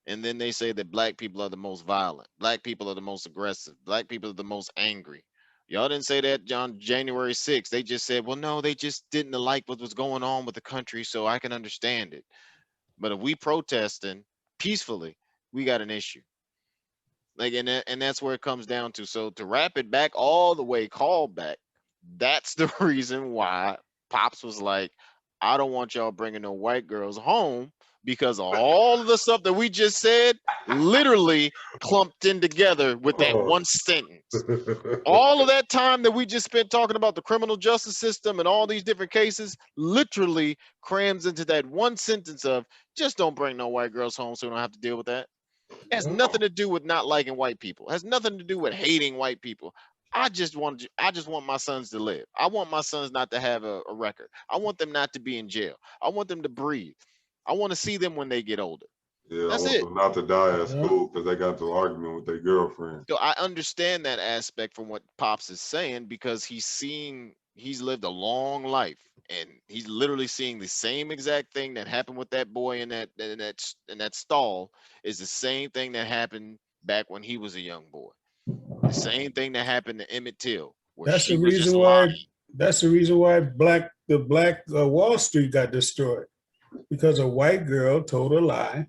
And then they say that black people are the most violent. Black people are the most aggressive. Black people are the most angry. Y'all didn't say that on January 6th. They just said, well, no, they just didn't like what was going on with the country, so I can understand it. But if we protesting peacefully, we got an issue. And that's where it comes down to. So to wrap it back all the way, call back, that's the reason why Pops was like, I don't want y'all bringing no white girls home, because all of the stuff that we just said literally clumped in together with that one sentence. All of that time that we just spent talking about the criminal justice system and all these different cases literally crams into that one sentence of, just don't bring no white girls home so we don't have to deal with that. It has nothing to do with not liking white people. It has nothing to do with hating white people. I just want my sons to live. I want my sons not to have a record. I want them not to be in jail. I want them to breathe. I want to see them when they get older. Yeah, that's I want them not to die at school because they got into an argument with their girlfriend. So I understand that aspect from what Pops is saying, because he's lived a long life, and he's literally seeing the same exact thing that happened with that boy in that stall is the same thing that happened back when he was a young boy. The same thing that happened to Emmett Till. That's the reason why. That's the reason why the black Wall Street got destroyed, because a white girl told a lie,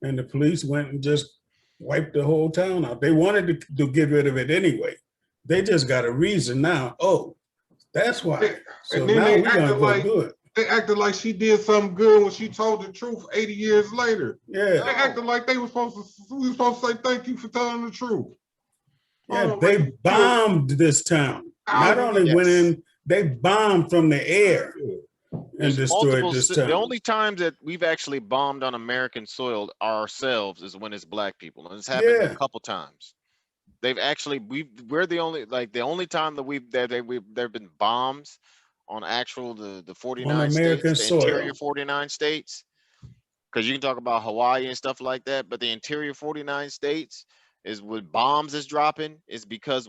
and the police went and just wiped the whole town out. They wanted to get rid of it anyway. They just got a reason now. Oh, that's why. So now we're gonna go do it. They acted like she did something good when she told the truth 80 years later. Yeah. They acted like we were supposed to say thank you for telling the truth. Yeah, they bombed this town. Not only went in, they bombed from the air and destroyed this town. The only times that we've actually bombed on American soil ourselves is when it's black people, and it's happened a couple times. They've actually we're the only time that there've been bombs on the 49 American states, the soil. interior 49 states. Because you can talk about Hawaii and stuff like that, but the interior 49 states is when bombs is dropping is because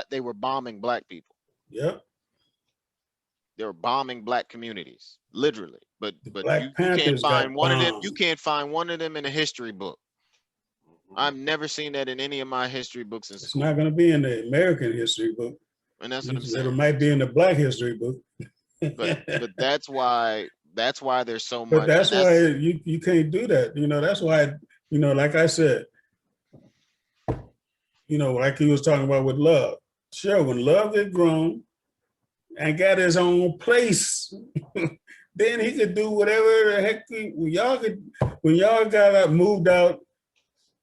they were bombing black people. Yep. They were bombing black communities, literally. But you can't Panthers find one of them. You bombed. can't find one of them in a history book. I've never seen that in any of my history books in school. It's not going to be in the American history book. And that's what I'm saying. It might be in the black history book. but that's why there's so much. But that's why you can't do that. That's why, like I said, like he was talking about with love. Sure, when love get grown and got his own place, then he could do whatever the heck when y'all got moved out,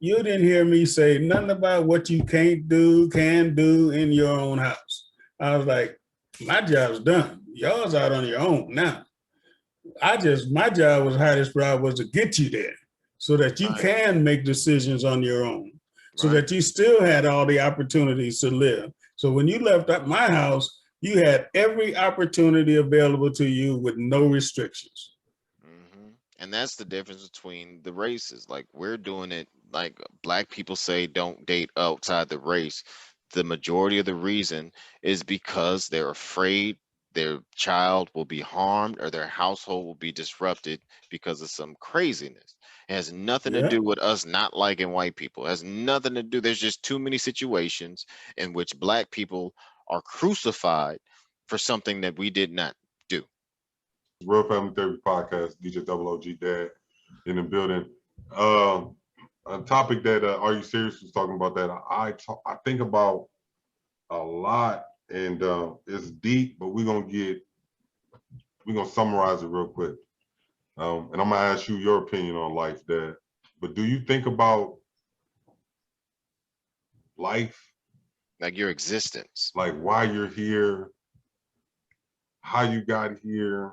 you didn't hear me say nothing about what you can do in your own house. I was like, my job's done. Y'all's out on your own now. My job was hardest job was to get you there so that you can make decisions on your own, so that you still had all the opportunities to live. So when you left at my house, you had every opportunity available to you with no restrictions. Mm-hmm. And that's the difference between the races. Like we're doing it, like black people say, don't date outside the race. The majority of the reason is because they're afraid their child will be harmed or their household will be disrupted because of some craziness. It has nothing to do with us not liking white people. It has nothing to do. There's just too many situations in which black people are crucified for something that we did not do. Real Family Therapy Podcast, DJ Double OG Dad in the building. A topic that Are You Serious was talking about that I think about a lot, and it's deep, but we're gonna summarize it real quick. And I'm gonna ask you your opinion on life, Dad. But do you think about life, like your existence, like why you're here, how you got here?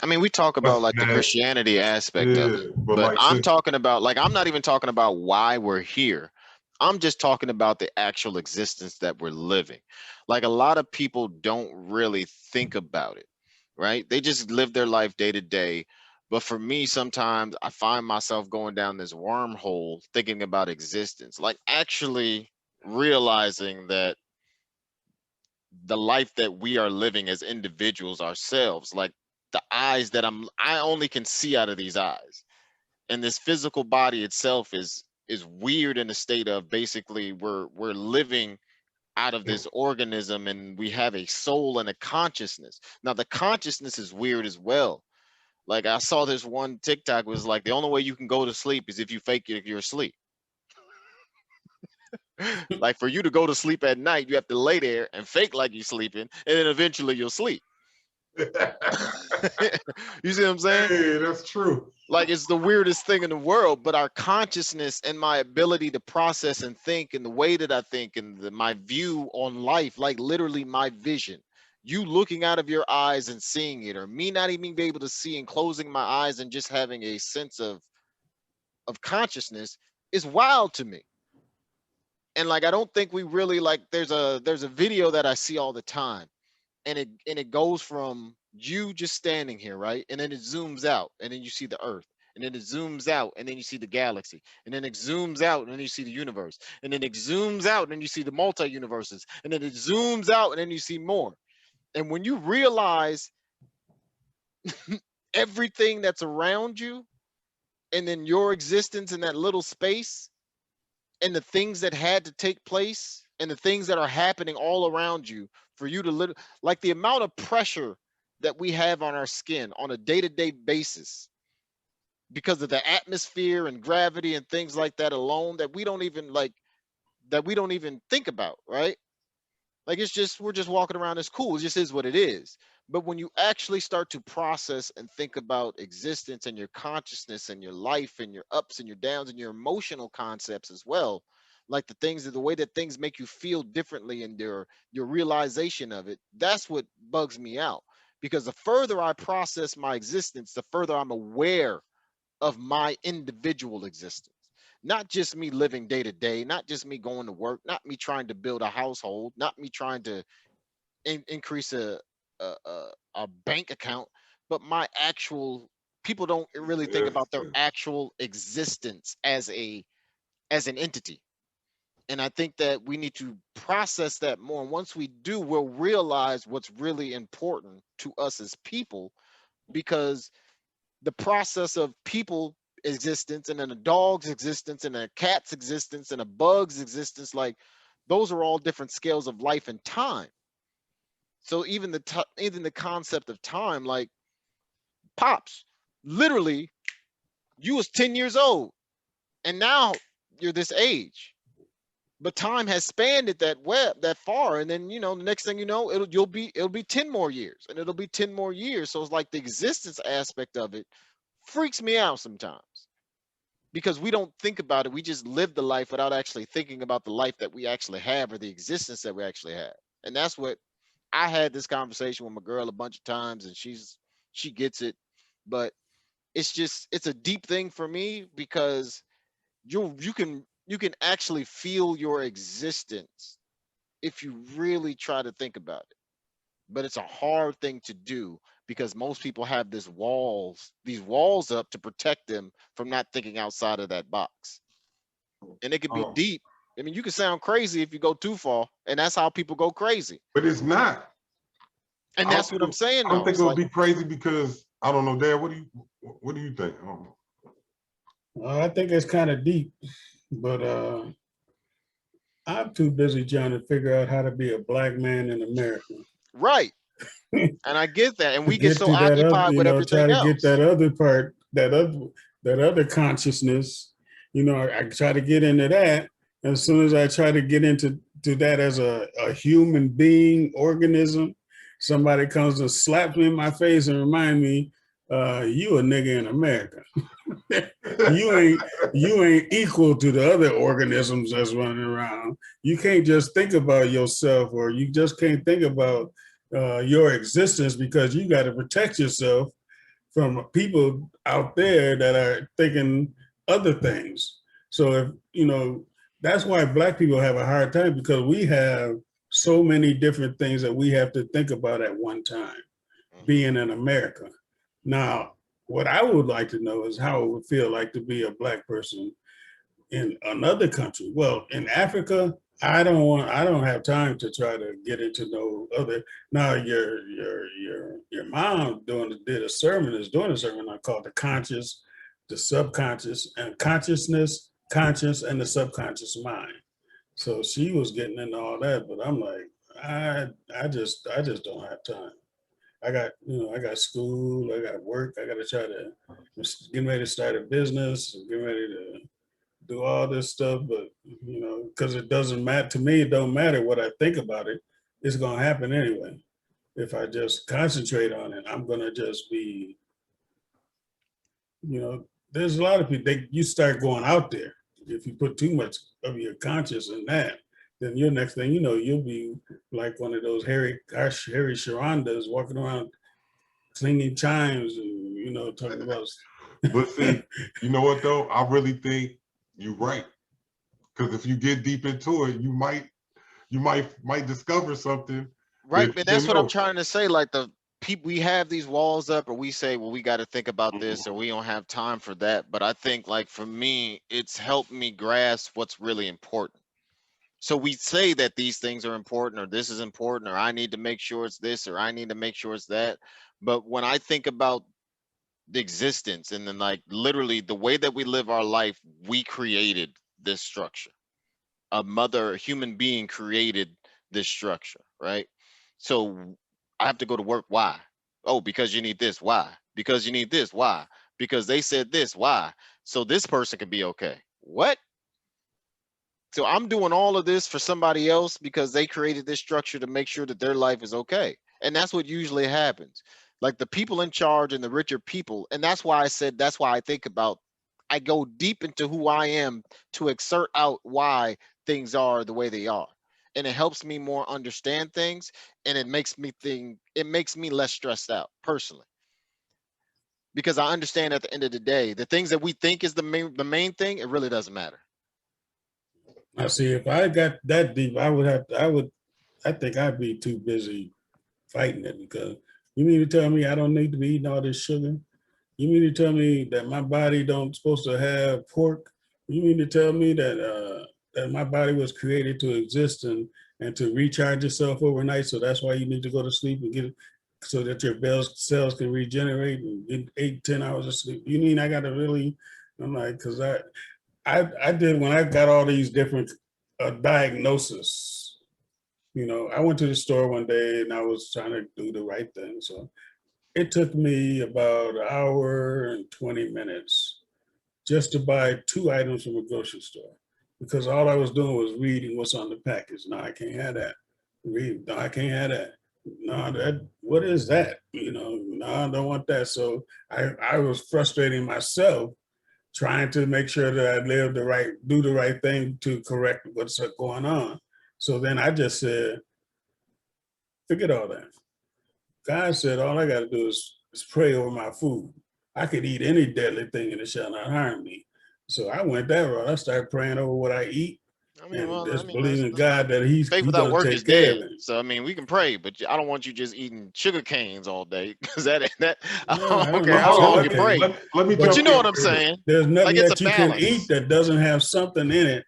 I mean, we talk about like the Christianity aspect of it, but I'm talking about, like, I'm not even talking about why we're here. I'm just talking about the actual existence that we're living. Like a lot of people don't really think about it, right? They just live their life day to day. But for me, sometimes I find myself going down this wormhole thinking about existence, like actually realizing that the life that we are living as individuals ourselves, like the eyes that I only can see out of these eyes, and this physical body itself is weird in the state of basically we're living out of this organism, and we have a soul and a consciousness. Now the consciousness is weird as well. Like I saw this one TikTok was like, the only way you can go to sleep is if you fake you're asleep. Like for you to go to sleep at night, you have to lay there and fake like you're sleeping, and then eventually you'll sleep. You see what I'm saying? Hey, that's true. Like it's the weirdest thing in the world, but our consciousness and my ability to process and think, and the way that I think, and my view on life, like literally my vision, you looking out of your eyes and seeing it, or me not even be able to see and closing my eyes and just having a sense of consciousness is wild to me. And like I don't think we really, like there's a video that I see all the time, and it goes from you just standing here, right? And then it zooms out, and then you see the earth, and then it zooms out, and then you see the galaxy, and then it zooms out, and then you see the universe, and then it zooms out, and then you see the multi-universes, and then it zooms out, and then you see more. And when you realize everything that's around you, and then your existence in that little space, and the things that had to take place, and the things that are happening all around you for you to live, like the amount of pressure that we have on our skin on a day-to-day basis because of the atmosphere and gravity and things like that alone, that we don't even think about, right? Like it's just, we're just walking around, it's cool, it just is what it is. But when you actually start to process and think about existence and your consciousness and your life and your ups and your downs and your emotional concepts as well, like the way that things make you feel differently and your realization of it, that's what bugs me out. Because the further I process my existence, the further I'm aware of my individual existence. Not just me living day to day, not just me going to work, not me trying to build a household, not me trying to increase a bank account, but my actual people don't really think Yes. about their actual existence as an entity. And I think that we need to process that more. And once we do, we'll realize what's really important to us as people, because the process of people existence and then a dog's existence and a cat's existence and a bug's existence, like those are all different scales of life and time. So even even the concept of time, like pops, literally, you was 10 years old and now you're this age. But time has spanned it that far, and then the next thing you know, it'll be 10 more years, and it'll be 10 more years. So it's like the existence aspect of it freaks me out sometimes because we don't think about it. We just live the life without actually thinking about the life that we actually have or the existence that we actually have. And that's what I had this conversation with my girl a bunch of times, and she gets it. But it's a deep thing for me because you can actually feel your existence if you really try to think about it. But it's a hard thing to do because most people have these walls up to protect them from not thinking outside of that box. And it could be Um, deep. I mean, you can sound crazy if you go too far, and that's how people go crazy. but it's not. And that's what I'm saying I don't though. think It's it would like, be crazy because I don't know, Dad. What do you think? I don't know. Well, I think it's kind of deep, but I'm too busy trying to figure out how to be a black man in America. right. And I get that. And To we get get so to that other, occupied with try everything to get else. that other part, that other consciousness. I try to get into that. As soon as I try to get into that as a human being organism, somebody comes and slaps me in my face and remind me, you a nigga in America. you ain't you ain't equal to the other organisms that's running around. You can't just think about yourself, or you just can't think about your existence, because you got to protect yourself from people out there that are thinking other things. So if that's why black people have a hard time, because we have so many different things that we have to think about at one time, Mhm. being in America. Now, what I would like to know is how it would feel like to be a black person in another country. Well, in Africa, I don't have time to try to get into no other. Now your mom is doing a sermon I called the conscious, the subconscious, and consciousness, conscious, and the subconscious mind. So she was getting into all that, but I'm like, I just don't have time. I got school, I got work, I got to try to get ready to start a business, get ready to do all this stuff, but because it doesn't matter to me, it don't matter what I think about it. It's gonna happen anyway. If I just concentrate on it, I'm gonna just be, there's a lot of people, you start going out there. If you put too much of your conscious in that, then your next thing you know, you'll be like one of those Harry Sharondas walking around singing chimes and talking about. But see, you know what though? I really think you're right. Because if you get deep into it, you might discover something Right. that But you that's didn't what I'm know. trying to say. Like the people, we have these walls up, or we say, well, we got to think about Mhm. this, or we don't have time for that. But I think, like, for me, it's helped me grasp what's really important. So we say that these things are important, or this is important, or I need to make sure it's this, or I need to make sure it's that. But when I think about the existence and then, like, literally the way that we live our life, we created this structure. A human being created this structure, right? So I have to go to work. Why? Oh, because you need this. Why? Because you need this. Why? Because they said this. Why? So this person can be okay. What? So I'm doing all of this for somebody else because they created this structure to make sure that their life is okay. And that's what usually happens. Like the people in charge and the richer people. And that's why I said, that's why I think about, I go deep into who I am to exert out why things are the way they are. And it helps me more understand things, and it makes me think, it makes me less stressed out personally. Because I understand at the end of the day, the things that we think is the main thing, it really doesn't matter. I see. If I got that deep, I think I'd be too busy fighting it, because you mean to tell me I don't need to be eating all this sugar? You mean to tell me that my body don't supposed to have pork? You mean to tell me that that my body was created to exist and to recharge itself overnight? So that's why you need to go to sleep and get it, so that your cells can regenerate and get 8, 10 hours of sleep. You mean I got to really? I'm like, because I did, when I got all these different diagnoses. You know, I went to the store one day and I was trying to do the right thing. So it took me about an hour and 20 minutes just to buy 2 items from a grocery store, because all I was doing was reading what's on the package. No, I can't have that. Read, no, I can't have that. No, that, what is that? You know, no, I don't want that. So I was frustrating myself trying to make sure that I do the right thing to correct what's going on. So then I just said, forget all that. God said, all I got to do is pray over my food. I could eat any deadly thing and it shall not harm me. So I went that route. I started praying over what I eat I mean, and well, I just mean, that's, believing God that He's faith without going to work is take care of dead. it. So I mean, we can pray, but I don't want you just eating sugar canes all day, because that I No, I don't don't care want how Hold on, long sugar you cane, pray. let me But but you jump know in what I'm here. saying? there's Like nothing it's a that you can eat balance. that doesn't have something in it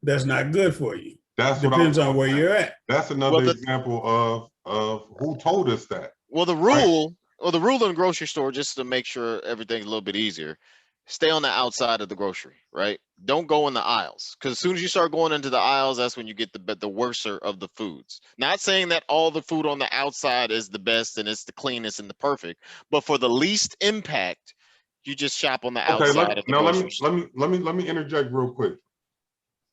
that's not good for you. That's what I was Depends on gonna where say. you're at. That's Well, another the example of who told us that, well the right? rule or the rule in the grocery store, just to make sure everything's a little bit easier, stay on the outside of the grocery, right? Don't go in the aisles, because as soon as you start going into the aisles, that's when you get the worser of the foods. Not saying that all the food on the outside is the best and it's the cleanest and the perfect, but for the least impact, you just shop on the Okay, outside of the grocery store. let me interject real quick,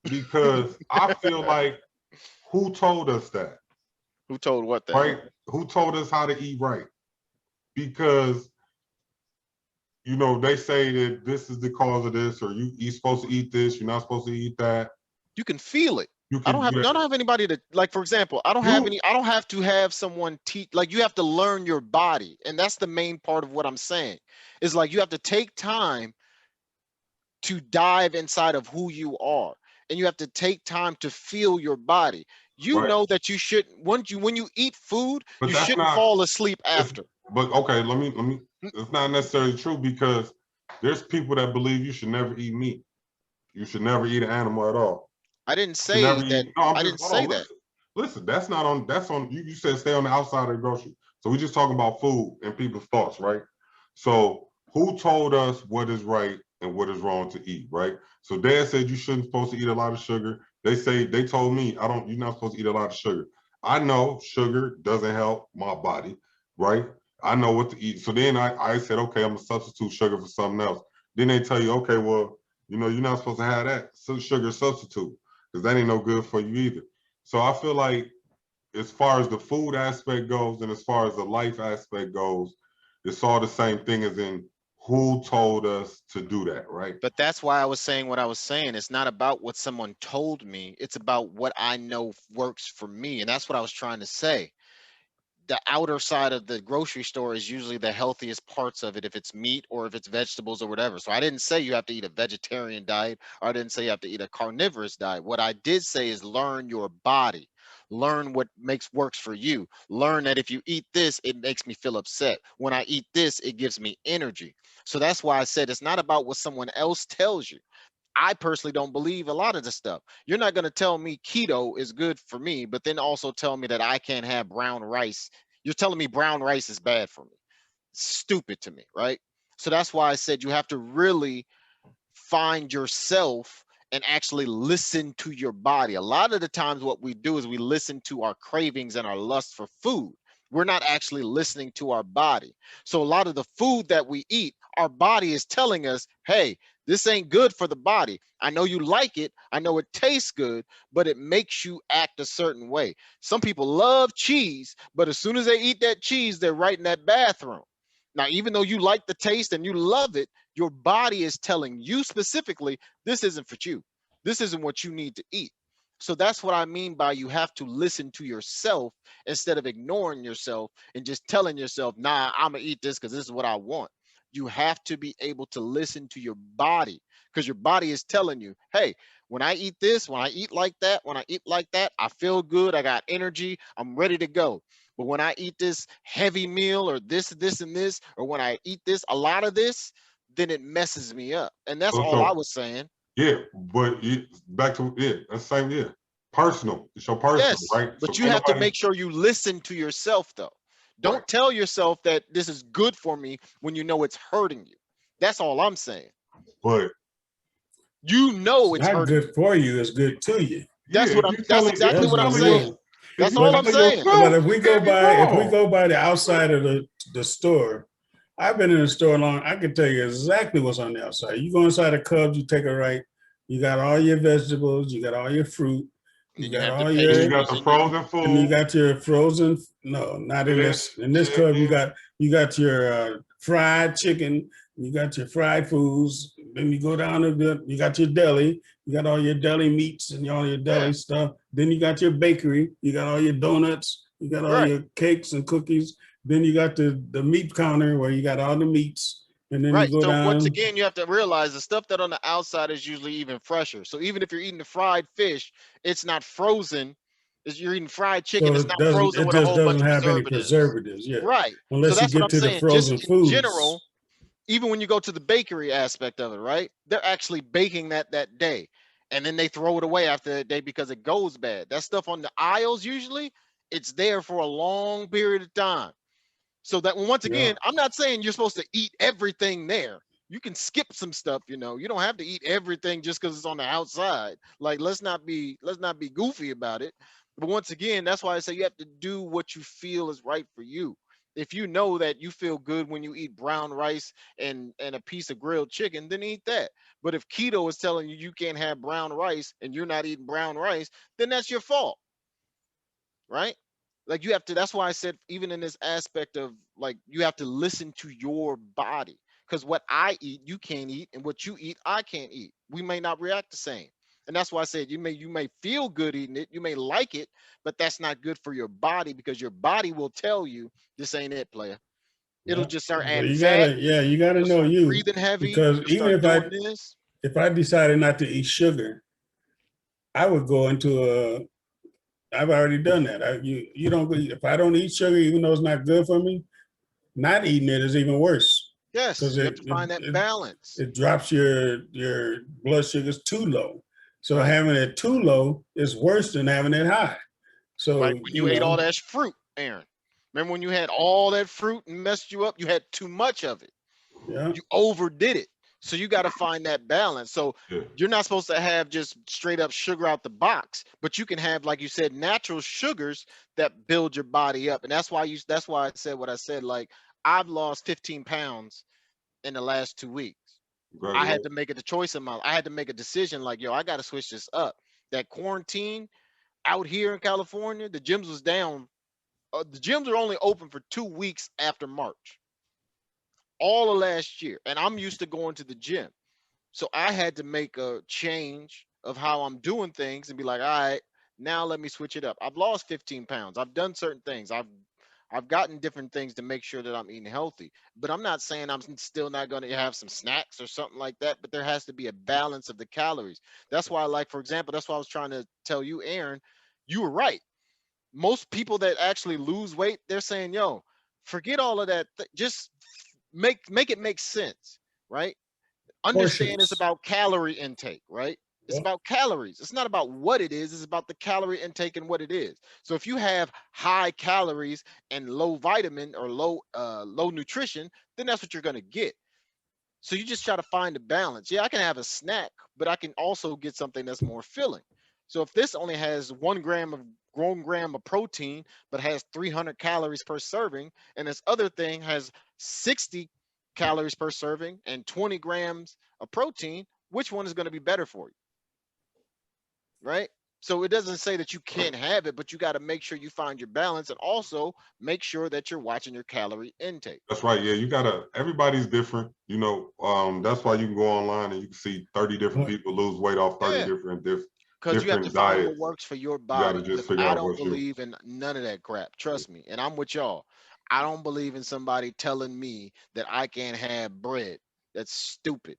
because I feel like, who told us that, Who told what that? right? Who told us how to eat right? Because they say that this is the cause of this, or you're supposed to eat this, you're not supposed to eat that. You can feel it. You I can, don't have anybody to, like, for example, you I don't have to have someone teach, like, you have to learn your body. And that's the main part of what I'm saying. Is like you have to take time to dive inside of who you are. And you have to take time to feel your body. You right, know that you shouldn't, when you eat food, but you that's shouldn't not. fall asleep It's, after. but okay, let me. It's not necessarily true, because there's people that believe you should never eat meat. You should never eat an animal at all. I didn't You should never say that. eat. No, I'm I just, didn't hold say on. that. Listen. That's not on. That's on. You said stay on the outside of the grocery. So we just talking about food and people's thoughts, right? So who told us what is right and what is wrong to eat, right? So Dad said you shouldn't supposed to eat a lot of sugar. They told me I don't. You're not supposed to eat a lot of sugar. I know sugar doesn't help my body, right? I know what to eat. So then I said, okay, I'm gonna substitute sugar for something else. Then they tell you, okay, well, you're not supposed to have that sugar substitute, because that ain't no good for you either. So I feel like, as far as the food aspect goes and as far as the life aspect goes, it's all the same thing, as in who told us to do that, right? But that's why I was saying what I was saying. It's not about what someone told me. It's about what I know works for me. And that's what I was trying to say. The outer side of the grocery store is usually the healthiest parts of it, if it's meat or if it's vegetables or whatever. So I didn't say you have to eat a vegetarian diet, or I didn't say you have to eat a carnivorous diet. What I did say is learn your body. Learn what works for you. Learn that if you eat this, it makes me feel upset. When I eat this, it gives me energy. So that's why I said it's not about what someone else tells you. I personally don't believe a lot of the stuff. You're not going to tell me keto is good for me, but then also tell me that I can't have brown rice. You're telling me brown rice is bad for me. Stupid to me, right? So that's why I said you have to really find yourself and actually listen to your body. A lot of the times, what we do is we listen to our cravings and our lust for food. We're not actually listening to our body. So, a lot of the food that we eat, our body is telling us, hey, This ain't good for the body. I know you like it. I know it tastes good, but it makes you act a certain way. Some people love cheese, but as soon as they eat that cheese, they're right in that bathroom. Now, even though you like the taste and you love it, your body is telling you specifically, this isn't for you. This isn't what you need to eat. So that's what I mean by you have to listen to yourself instead of ignoring yourself and just telling yourself, nah, I'm going to eat this because this is what I want. You have to be able to listen to your body because your body is telling you, hey, when I eat this, when I eat like that, when I eat like that, I feel good. I got energy. I'm ready to go. But when I eat this heavy meal or this, and this, or when I eat this, a lot of this, then it messes me up. And that's all I So was saying. yeah, but back to that's the same. Yeah, personal. It's your personal, Yes, right? So but you ain't have to nobody make sure you listen to yourself, though. right. Don't tell yourself that this is good for me when you know it's hurting you. That's all I'm saying. But You know It's it's not hurting good you. for you. It's good to you. yeah, if you That's telling if exactly you That's what what I'm it telling saying. your is. if That's you all But I'm telling saying. but yourself, if you we go can't be by wrong. the outside of the store, I've been in the store long. I can tell you exactly what's on the outside. You go inside a Cubs, you take a right. You got all your vegetables. You got all your fruit. And You then you got have the all Then you your, got pastries the and your frozen and you food, got your frozen. No, not in fish, this. In this Cub, chicken. you got your fried chicken. You got your fried foods. Then you go down to you got your deli. You got all your deli meats and all your yeah, deli stuff. Then you got your bakery. You got all your donuts. You got all right, your cakes and cookies. Then you got the meat counter where you got all the meats. And then you right. go So once down. again, you have to realize the stuff that on the outside is usually even fresher. So even if you're eating the fried fish, it's not frozen. You're eating fried chicken. So It's it not doesn't. frozen It with a just whole bunch doesn't of have any preservatives. preservatives yet, Right. So unless you that's what get I'm to the saying. Just frozen in foods. general, even when you go to the bakery aspect of it, right? They're actually baking that day, and then they throw it away after that day because it goes bad. That stuff on the aisles usually it's there for a long period of time. So that once Yeah. again, I'm not saying you're supposed to eat everything there. You can skip some stuff, you know. You don't have to eat everything just because it's on the outside. Like let's not be goofy about it. But once again, that's why I say you have to do what you feel is right for you. If you know that you feel good when you eat brown rice and a piece of grilled chicken, then eat that. But if keto is telling you you can't have brown rice and you're not eating brown rice, then that's your fault, right? Like you have to, that's why I said even in this aspect of like you have to listen to your body, because what I eat you can't eat and what you eat I can't eat. We may not react the same. And that's why I said you may feel good eating it, you may like it, but that's not good for your body because your body will tell you this ain't it, player. It'll Yeah. just start So adding you fat. gotta, yeah, you gotta You'll know start you, breathing heavy. because You'll even start doing this. if I decided not to eat sugar, I would go into a. I've already done that. You don't if I don't eat sugar, even though it's not good for me, not eating it is even worse Yes, because you have to find that balance. it drops your blood sugars too low. So Right. having it too low is worse than having it high. Like So when you ate all that fruit, Aaron. Remember when you had all that fruit and messed you up? You had too much of it. yeah, You overdid it. So you got to find that balance. So Yeah, you're not supposed to have just straight up sugar out the box, but you can have, like you said, natural sugars that build your body up. And that's why I said what I said. Like I've lost 15 pounds in the last 2 weeks. I had to congratulations. make a choice in my I had to make a decision like, yo, I got to switch this up. That quarantine out here in California, the gyms was down. The gyms are only open for 2 weeks after March, all of last year. And I'm used to going to the gym. So I had to make a change of how I'm doing things and be like, all right, now let me switch it up. I've lost 15 pounds. I've done certain things. I've gotten different things to make sure that I'm eating healthy. But I'm not saying I'm still not going to have some snacks or something like that. But there has to be a balance of the calories. That's why, like, for example, that's why I was trying to tell you, Aaron, you were right. Most people that actually lose weight, they're saying, yo, forget all of that. Just make it make sense, right? Understand it's portions. about calorie intake, right? It's Yeah. about calories. It's not about what it is, it's about the calorie intake and what it is. So if you have high calories and low vitamin or low nutrition, then that's what you're going to get. So you just try to find a balance. Yeah, I can have a snack, but I can also get something that's more filling. So if this only has 1 gram of protein, but has 300 calories per serving, and this other thing has 60 calories per serving and 20 grams of protein, which one is going to be better for you? Right? So it doesn't say that you can't have it, but you got to make sure you find your balance and also make sure that you're watching your calorie intake. That's right. Yeah, you gotta. Everybody's different. That's why you can go online and you can see 30 different people lose weight off 30 Yeah. different Because you have to different find what diets. works for your You got to body. just Because figure I out don't what's you. believe in none of that crap. Trust me. And I'm with y'all. I don't believe in somebody telling me that I can't have bread. That's stupid.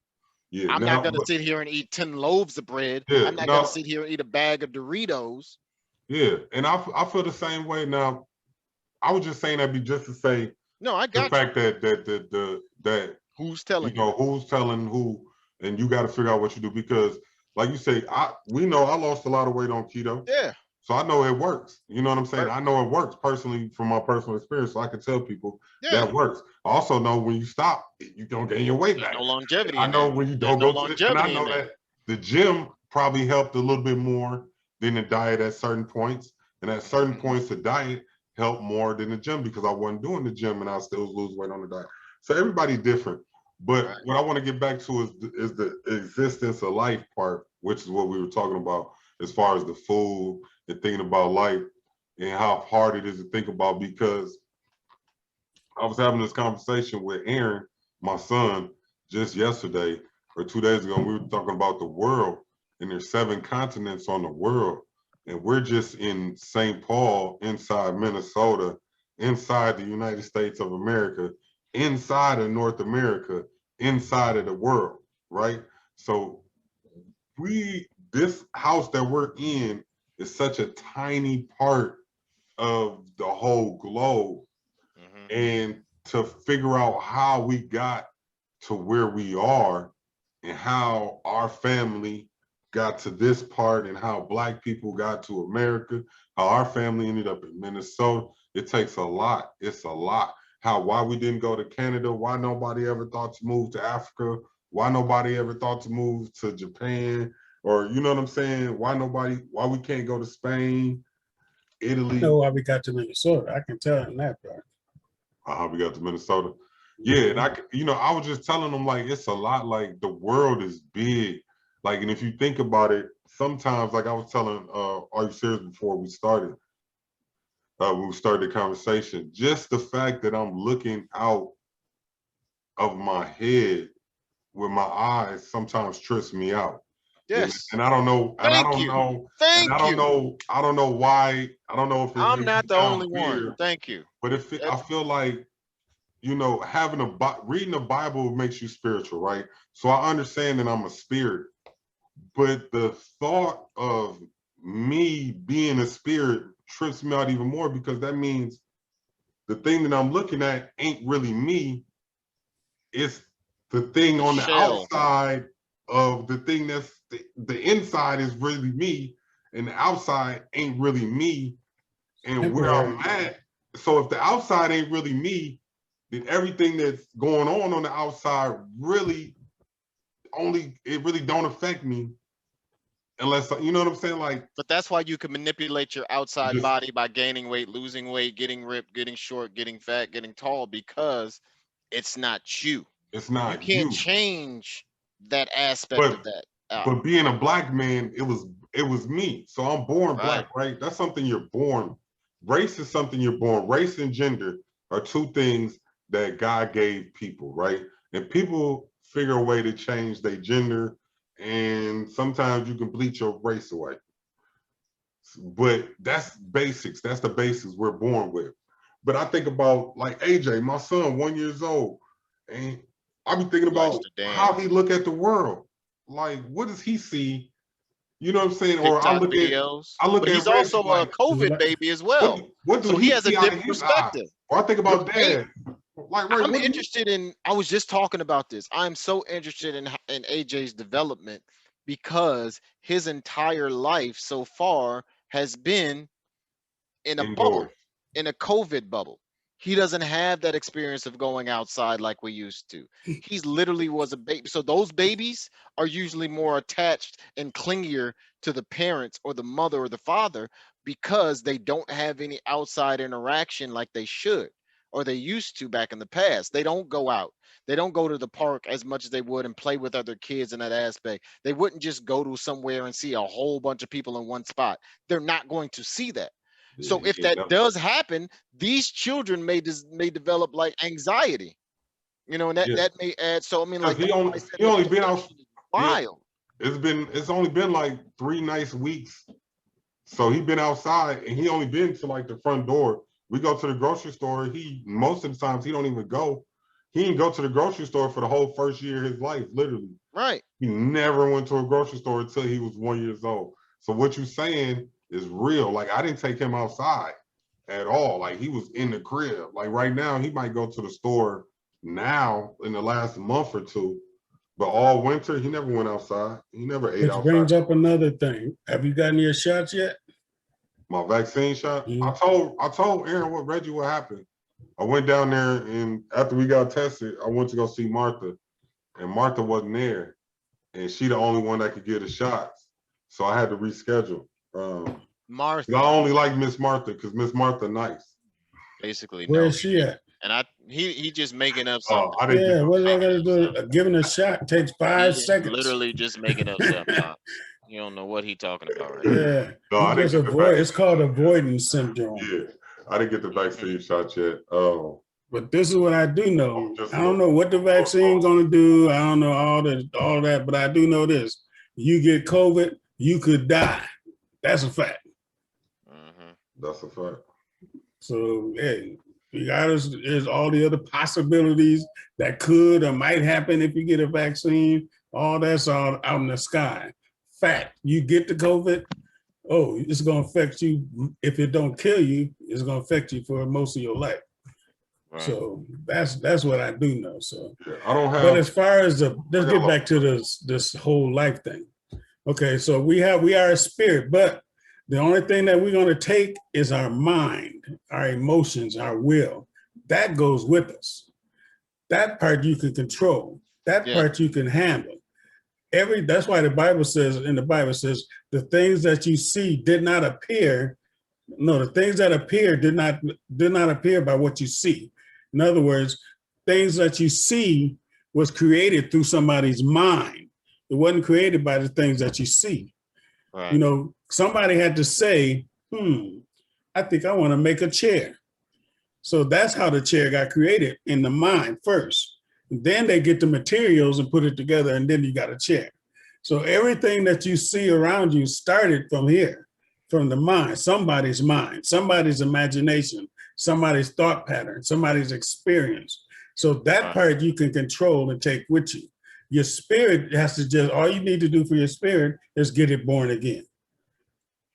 Yeah. I'm not Now, going to sit here and eat 10 loaves of bread. yeah. I'm not going to Now, sit here and eat a bag of Doritos. yeah. And I feel the same way. Now, I was just saying that be just to say No, I the got you. fact that Who's telling you? who's telling who, and you got to figure out what you do because, like you say, we know I lost a lot of weight on keto. Yeah. So I know it works. You know what I'm saying? Right. I know it works personally from my personal experience. So I can tell people Yeah. that works. I also know when you stop, you don't gain your weight There's back. no longevity I in know that. when you There's don't no go to, and I longevity in know that. that the gym probably helped a little bit more than the diet at certain points. And at certain points, the diet helped more than the gym because I wasn't doing the gym and I still lose weight on the diet. So everybody's different. But Right. what I want to get back to is the existence of life part, which is what we were talking about as far as the food and thinking about life and how hard it is to think about because I was having this conversation with Aaron, my son, just yesterday or 2 days ago. And we were talking about the world, and there's 7 continents on the world, and we're just in St. Paul, inside Minnesota, inside the United States of America, inside of North America, inside of the world, right? So this house that we're in is such a tiny part of the whole globe. And to figure out how we got to where we are and how our family got to this part and how Black people got to America, how our family ended up in Minnesota, it takes a lot. It's a lot. Why we didn't go to Canada, why nobody ever thought to move to Africa, why nobody ever thought to move to Japan, or you know what I'm saying? Why we can't go to Spain, Italy? I know why we got to Minnesota. I can tell in that part. How we got to Minnesota. Yeah, and I was just telling them like it's a lot. Like the world is big. Like, and if you think about it, sometimes, like I was telling Are You Serious before we started the conversation, just the fact that I'm looking out of my head with my eyes sometimes trips me out. Yes. And I don't know, and I Thank don't you. know, and Thank you. I don't know why, I don't know if it I'm makes not me the sound only one. weird, Thank you. but I feel like reading the Bible makes you spiritual, right? So I understand that I'm a spirit, but the thought of me being a spirit trips me out even more because that means the thing that I'm looking at ain't really me. It's the thing The on the shell. outside of the thing that's the inside is really me, and the outside ain't really me. And where I'm at, so if the outside ain't really me, then everything that's going on the outside really don't affect me unless you know what I'm saying. Like, But that's why you can manipulate your outside just body by gaining weight, losing weight, getting ripped, getting short, getting fat, getting tall, because it's not you. it's You not can't you. change that aspect of But that. being a Black man, it was me. So I'm born Right. Black, right? That's something you're born. Race is something you're born. Race and gender are 2 things that God gave people, right? And people figure a way to change their gender, and sometimes you can bleach your race away. But that's basics. That's the basics we're born with. But I think about like AJ, my son, 1 year old, and I be thinking Likes about to how dance. he look at the world. Like, what does he see? You know what I'm saying? Or TikTok videos. I look But at he's also Reggie a like, COVID baby as well. what do So he he has a see out of different his eyes? perspective. Or I think You're about right. Dad. Like, Ray, I'm interested in, I was just talking about this. I'm so interested in AJ's development because his entire life so far has been in a indoors? bubble, in a COVID bubble. He doesn't have that experience of going outside like we used to. He's literally was a baby. So those babies are usually more attached and clingier to the parents or the mother or the father because they don't have any outside interaction like they should, or they used to back in the past. They don't go out. They don't go to the park as much as they would and play with other kids in that aspect. They wouldn't just go to somewhere and see a whole bunch of people in one spot. They're not going to see that. So Yeah, if that does happen, these children may develop like anxiety, and yeah. that may add. So I mean, Because like that's why I said he the only been out. perception is Yeah, wild. it's only been like 3 nice weeks. So he been outside and he only been to like the front door. We go to the grocery store. Most of the times he don't even go. He didn't go to the grocery store for the whole first year of his life, literally. Right. He never went to a grocery store until he was 1 year old. So what you're saying is real. Like I didn't take him outside at all. Like he was in the crib. Like right now, he might go to the store now in the last month or two. But all winter, he never went outside. He never ate Which outside. brings up another thing. Have you gotten your shots yet? My vaccine shot. Mhm. I told Aaron what happened. I went down there and after we got tested, I went to go see Martha, and Martha wasn't there, and she the only one that could get the shots. So I had to reschedule. Martha, I only like Miss Martha because Miss Martha nice. basically, Where no. is she at? And he just making up something. I didn't Yeah, get what no is I shot. gotta do? Giving a shot takes He 5 is seconds. literally just making up stuff. Pops. You don't know what he talking about right now. Yeah, No, I you didn't just get the avoid. vaccine. It's called avoidance syndrome. Yeah, I didn't get the vaccine shot yet. But this is what I do know. Just I don't know what the vaccine gonna do. I don't know all that, but I do know this: you get COVID, you could die. That's a fact. That's a fact. So hey, regardless, there's all the other possibilities that could or might happen if you get a vaccine. All that's all out in the sky. Fact, you get the COVID, oh, it's gonna affect you. If it don't kill you, it's gonna affect you for most of your life. Right. So that's what I do know. So Yeah, I don't have. but as far as let's get got back to this whole life thing. Okay, so we are a spirit, but the only thing that we're going to take is our mind, our emotions, our will. That goes with us. That part you can control. That Yeah. part you can handle. That's why the Bible says, the things that you see did not appear. No, the things that appear did not appear by what you see. In other words, things that you see was created through somebody's mind. It wasn't created by the things that you see. Right. You know, somebody had to say, I think I want to make a chair. So that's how the chair got created, in the mind first. And then they get the materials and put it together, and then you got a chair. So everything that you see around you started from here, from the mind, somebody's imagination, somebody's thought pattern, somebody's experience. So that part you can control and take with you. Your spirit has to all you need to do for your spirit is get it born again.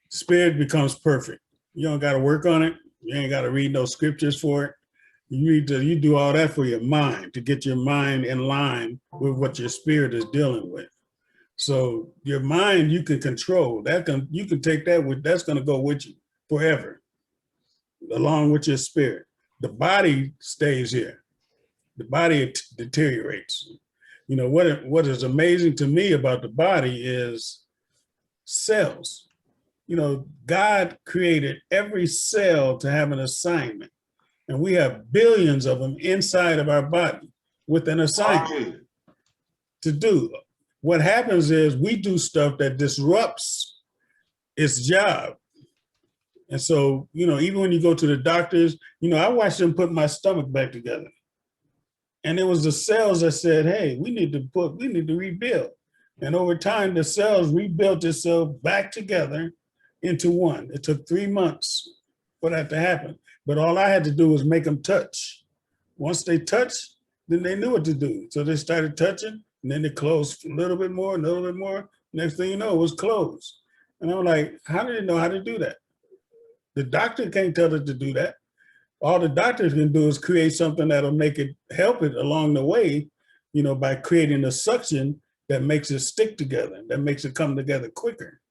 Spirit becomes perfect. You don't got to work on it. You ain't got to read no scriptures for it. You do all that for your mind, to get your mind in line with what your spirit is dealing with. So your mind, you can control that. You can take that that's going to go with you forever, along with your spirit. The body stays here. The body deteriorates. You know, what is amazing to me about the body is cells. You know, God created every cell to have an assignment. And we have billions of them inside of our body with an assignment to do. What happens is we do stuff that disrupts its job. And so, you know, even when you go to the doctors, you know, I watched them put my stomach back together. And it was the cells that said, hey, we need to rebuild. And over time, the cells rebuilt itself back together into one. It took 3 months for that to happen. But all I had to do was make them touch. Once they touched, then they knew what to do. So they started touching, and then they closed a little bit more, a little bit more. Next thing you know, it was closed. And I'm like, how did they know how to do that? The doctor can't tell it to do that. All the doctors can do is create something that'll help it along the way, you know, by creating a suction that makes it stick together, that makes it come together quicker.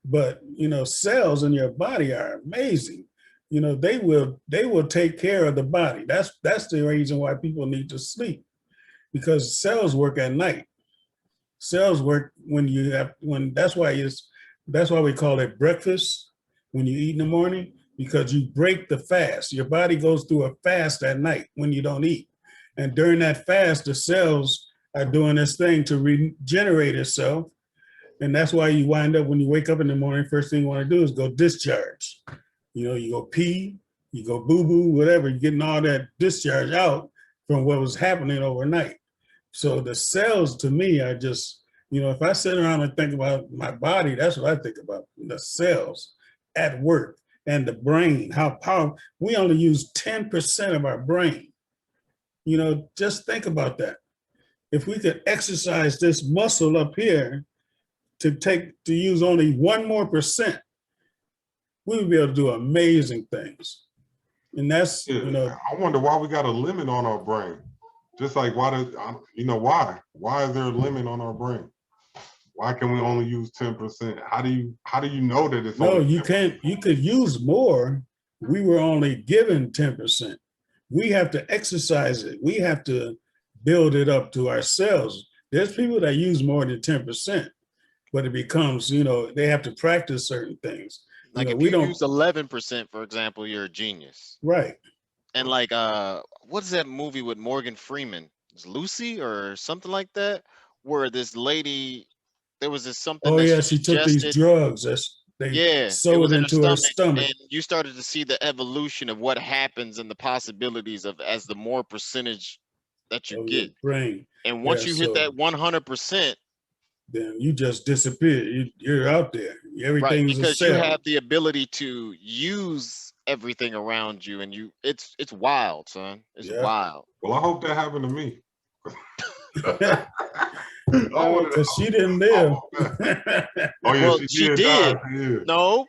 But, you know, cells in your body are amazing. You know, they will take care of the body. That's the reason why people need to sleep, because cells work at night. Cells work that's why we call it breakfast when you eat in the morning. because you break the fast. Your body goes through a fast at night when you don't eat. And during that fast, the cells are doing this thing to regenerate itself. And that's why you wind up when you wake up in the morning, first thing you want to do is go discharge. You know, you go pee, you go boo-boo, whatever, you're getting all that discharge out from what was happening overnight. So the cells to me are just, you know, if I sit around and think about my body, that's what I think about, the cells at work and the brain, how powerful. We only use 10% of our brain. You know, just think about that. If we could exercise this muscle up here to use only 1% more, we would be able to do amazing things. And that's, Yeah, you know, I wonder why we got a limit on our brain. Just like why does, you know, why is there a limit on our brain? Why can we only use 10%? How do you know that it's no, only you 10%? can't, you could use more. We were only given 10%. We have to exercise it. We have to build it up to ourselves. There's people that use more than 10%, but it becomes, you know, they have to practice certain things. Like You know, if we you don't, use 11%, for example, you're a genius. right. And like what is that movie with Morgan Freeman? It's Lucy or something like that, where this lady, there was this something Oh that yeah, she she took these ingested. drugs. They Yeah, it sewed was in her into her stomach, stomach. and you started to see the evolution of what happens and the possibilities of as the more percentage that you Of your get. brain. And Yeah, once you hit so that 100%, then you just disappear. You're out there. right, Everything's a because you cell. have the ability to use everything around you, and it's wild, son. It's Yeah. wild. Well, I hope that happened to me. I wanted Because she didn't I live. hope that. Oh yeah, Well, she she did did. die. Yeah. No,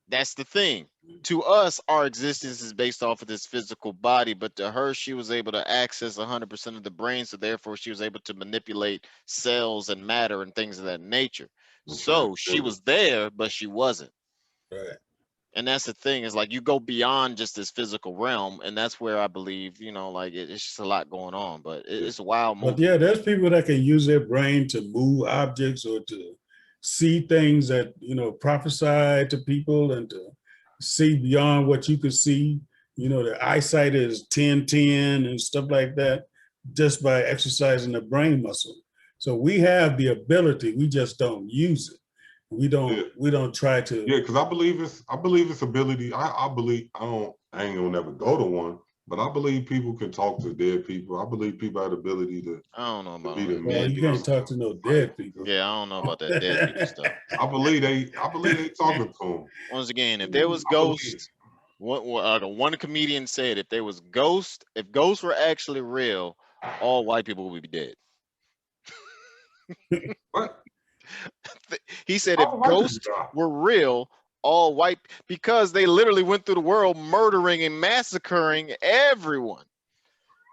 that's the thing. To us, our existence is based off of this physical body, but to her, she was able to access 100% of the brain, so therefore she was able to manipulate cells and matter and things of that nature. So she was there, but she wasn't. Right. And that's the thing, is like you go beyond just this physical realm, and that's where I believe, you know, like it's just a lot going on, but it's a wild But movie. yeah, there's people that can use their brain to move objects or to see things that, you know, prophesy to people and to see beyond what you could see. You know, the eyesight is 10/10 and stuff like that, just by exercising the brain muscle. So we have the ability, we just don't use it. We don't try to. Yeah, because I believe it's ability. I believe I ain't gonna never go to one, but I believe people can talk to dead people. I believe people have the ability to I don't know about be all the that Well, dead you people can't stuff. talk to no dead people. Yeah, I don't know about that dead people stuff. I believe they talking to them. Once again, if there was I believe- ghosts, one comedian said if ghosts were actually real, all white people would be dead. What? He said if All white people ghosts die. were real, all white, because they literally went through the world murdering and massacring everyone.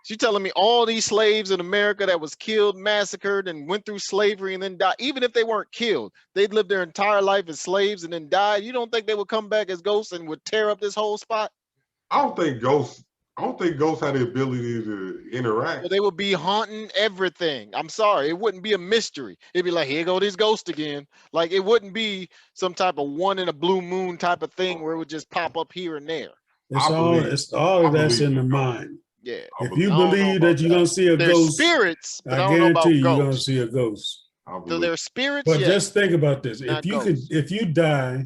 She telling me all these slaves in America that was killed, massacred, and went through slavery and then died, even if they weren't killed, they'd lived their entire life as slaves and then died. You don't think they would come back as ghosts and would tear up this whole spot? I don't think ghosts have the ability to interact. Well, they would be haunting everything. I'm sorry, it wouldn't be a mystery. It'd be like, here go this ghost again. Like it wouldn't be some type of one in a blue moon type of thing where it would just pop up here and there. It's I all believe- it's all I of that's believe in the you. mind. Yeah. I If you I don't know believe about that you're gonna see a There's ghost, spirits, but I I don't know about guarantee you're gonna ghosts. see a ghost. I So believe. there's spirits, But yes. just think about this. Not If you die,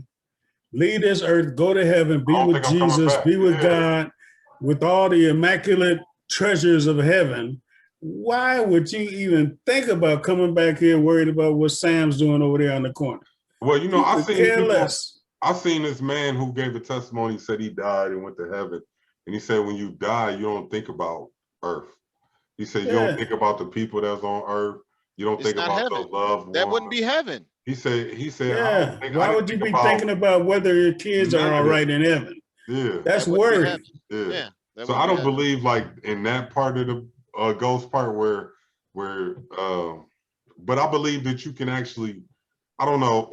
leave this earth, go to heaven, be I don't with think I'm coming Jesus, back. be with Yeah. God, with all the immaculate treasures of heaven. Why would you even think about coming back here worried about what Sam's doing over there on the corner? Well, you know, You I could seen care people. less. I seen this man who gave a testimony, said he died and went to heaven. And he said, when you die, you don't think about earth. He said, you Yeah. don't think about the people that's on earth. You don't It's think not about heaven. those loved ones. That wouldn't be heaven. He said, Yeah. I Why didn't would you think be about- thinking about whether your kids are all negative. right in heaven? Yeah. That's That wouldn't be worry. heaven. Yeah. Yeah. that So wouldn't I be don't heaven. believe like in that part of the ghost part where but I believe that you can actually, I don't know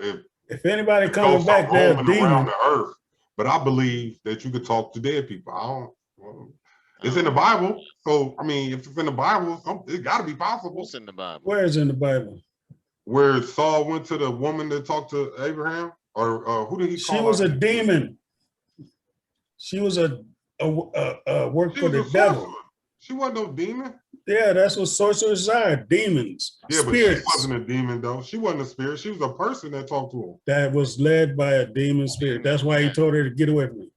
If anybody if coming ghosts are back, they're a roaming around demon. the earth, but I believe that you could talk to dead people. It's in the Bible. So, I mean, if it's in the Bible, it got to be possible. What's in the Bible? Where is in the Bible? Where Saul went to the woman that talked to Abraham, or who did he call She was her? a demon. She was a work She for was the a devil. sorcerer. She wasn't no demon. Yeah, that's what sorcerers are. Demons, Yeah, but she spirits wasn't a demon though. She wasn't a spirit. She was a person that talked to him. that was led by a demon spirit. That's why he told her to get away from me.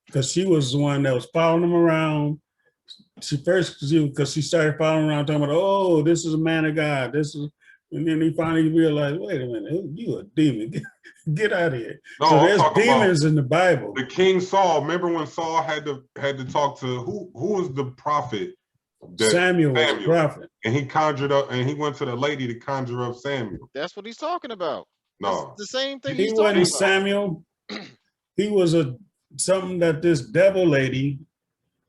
Because she was the one that was following him around. Because she started following around talking about, oh, this is a man of God. And then he finally realized, wait a minute, you a demon. Get out of here. No, So I'm there's talking demons about in the Bible. the King Saul. Remember when Saul had to talk to who was the prophet? Samuel was a prophet. And he conjured up, and he went to the lady to conjure up Samuel. That's what he's talking about. No, That's the same thing He he's talking wasn't about. Samuel. He was something that this devil lady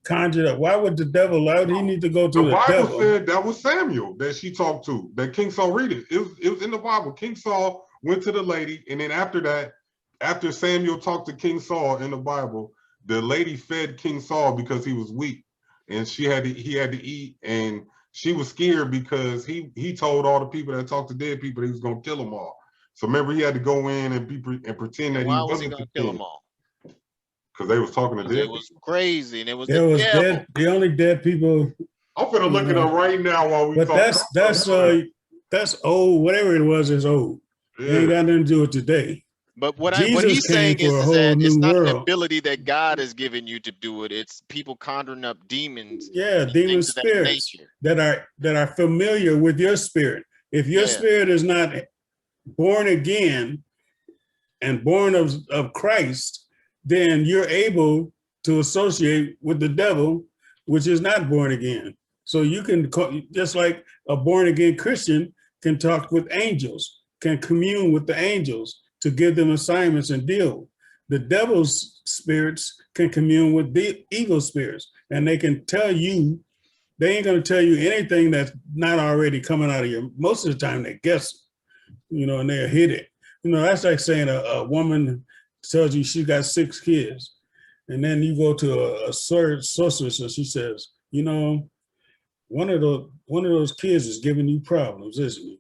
conjured up. Why would he need to go to the Bible devil? said that was Samuel that she talked to. That King Saul read it. It was in the Bible. King Saul went to the lady, and then after that, after Samuel talked to King Saul in the Bible, the lady fed King Saul because he was weak, and he had to eat, and she was scared because he told all the people that talked to dead people that he was gonna kill them all. So remember, he had to go in and pretend that Why he was he wasn't gonna the kill king them all? because they was talking to dead It was people. crazy, and it was There the was devil. dead. The only dead people. I'm gonna look it up right now while we But talk. that's old. Whatever it was is old. It ain't got nothing to do with today. But what Jesus he's saying came for a is whole that it's new not an world. ability that God has given you to do it. It's people conjuring up demons. Yeah, and demon things of that spirits nature. that are familiar with your spirit. If your spirit is not born again and born of Christ, then you're able to associate with the devil, which is not born again. So you can, just like a born again Christian can talk with angels, can commune with the angels to give them assignments and deal. The devil's spirits can commune with the evil spirits, and they can tell you, they ain't going to tell you anything that's not already coming out of you. Most of the time they guess, and they'll hit it. That's like saying a woman tells you she got 6 kids, and then you go to a sorceress and she says, one of those kids is giving you problems, isn't he?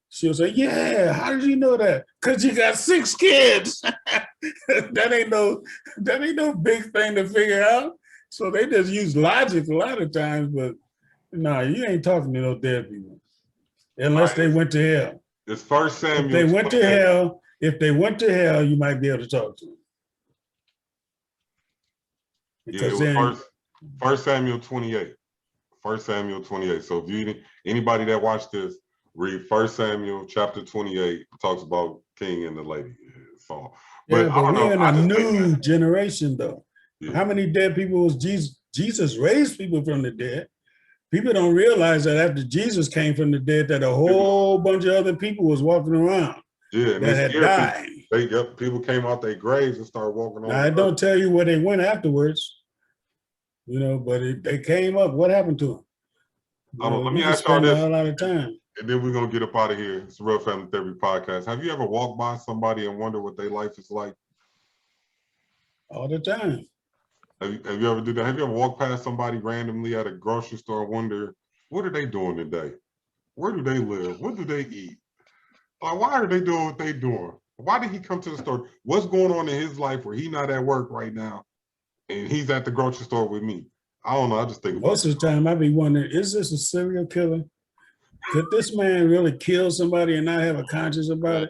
She'll say, yeah, how did you know that? Because you got 6 kids. that ain't no big thing to figure out. So they just use logic a lot of times, but no, you ain't talking to no dead people. Unless they went to hell. It's 1 Samuel. If they went to hell, you might be able to talk to them. Because it was 1 Samuel 28. 1 Samuel 28. So if anybody that watched this, read 1 Samuel chapter 28. It talks about king and the lady. So, but we're in a new generation, though. Yeah. How many dead people was Jesus? Jesus raised people from the dead. People don't realize that after Jesus came from the dead, that a whole bunch of other people was walking around that had died. People came out their graves and started walking on. Now, I don't tell you where they went afterwards, but they came up. What happened to them? Let me ask y'all this. A lot of time. And then we're going to get up out of here. It's the Real Family Therapy Podcast. Have you ever walked by somebody and wonder what their life is like? All the time. Have you ever do that? Have you ever walked past somebody randomly at a grocery store and wonder, what are they doing today? Where do they live? What do they eat? Why are they doing what they're doing? Why did he come to the store? What's going on in his life where he's not at work right now and he's at the grocery store with me? I don't know. I just think most of the time I be wondering, is this a serial killer? Could this man really kill somebody and not have a conscience about it?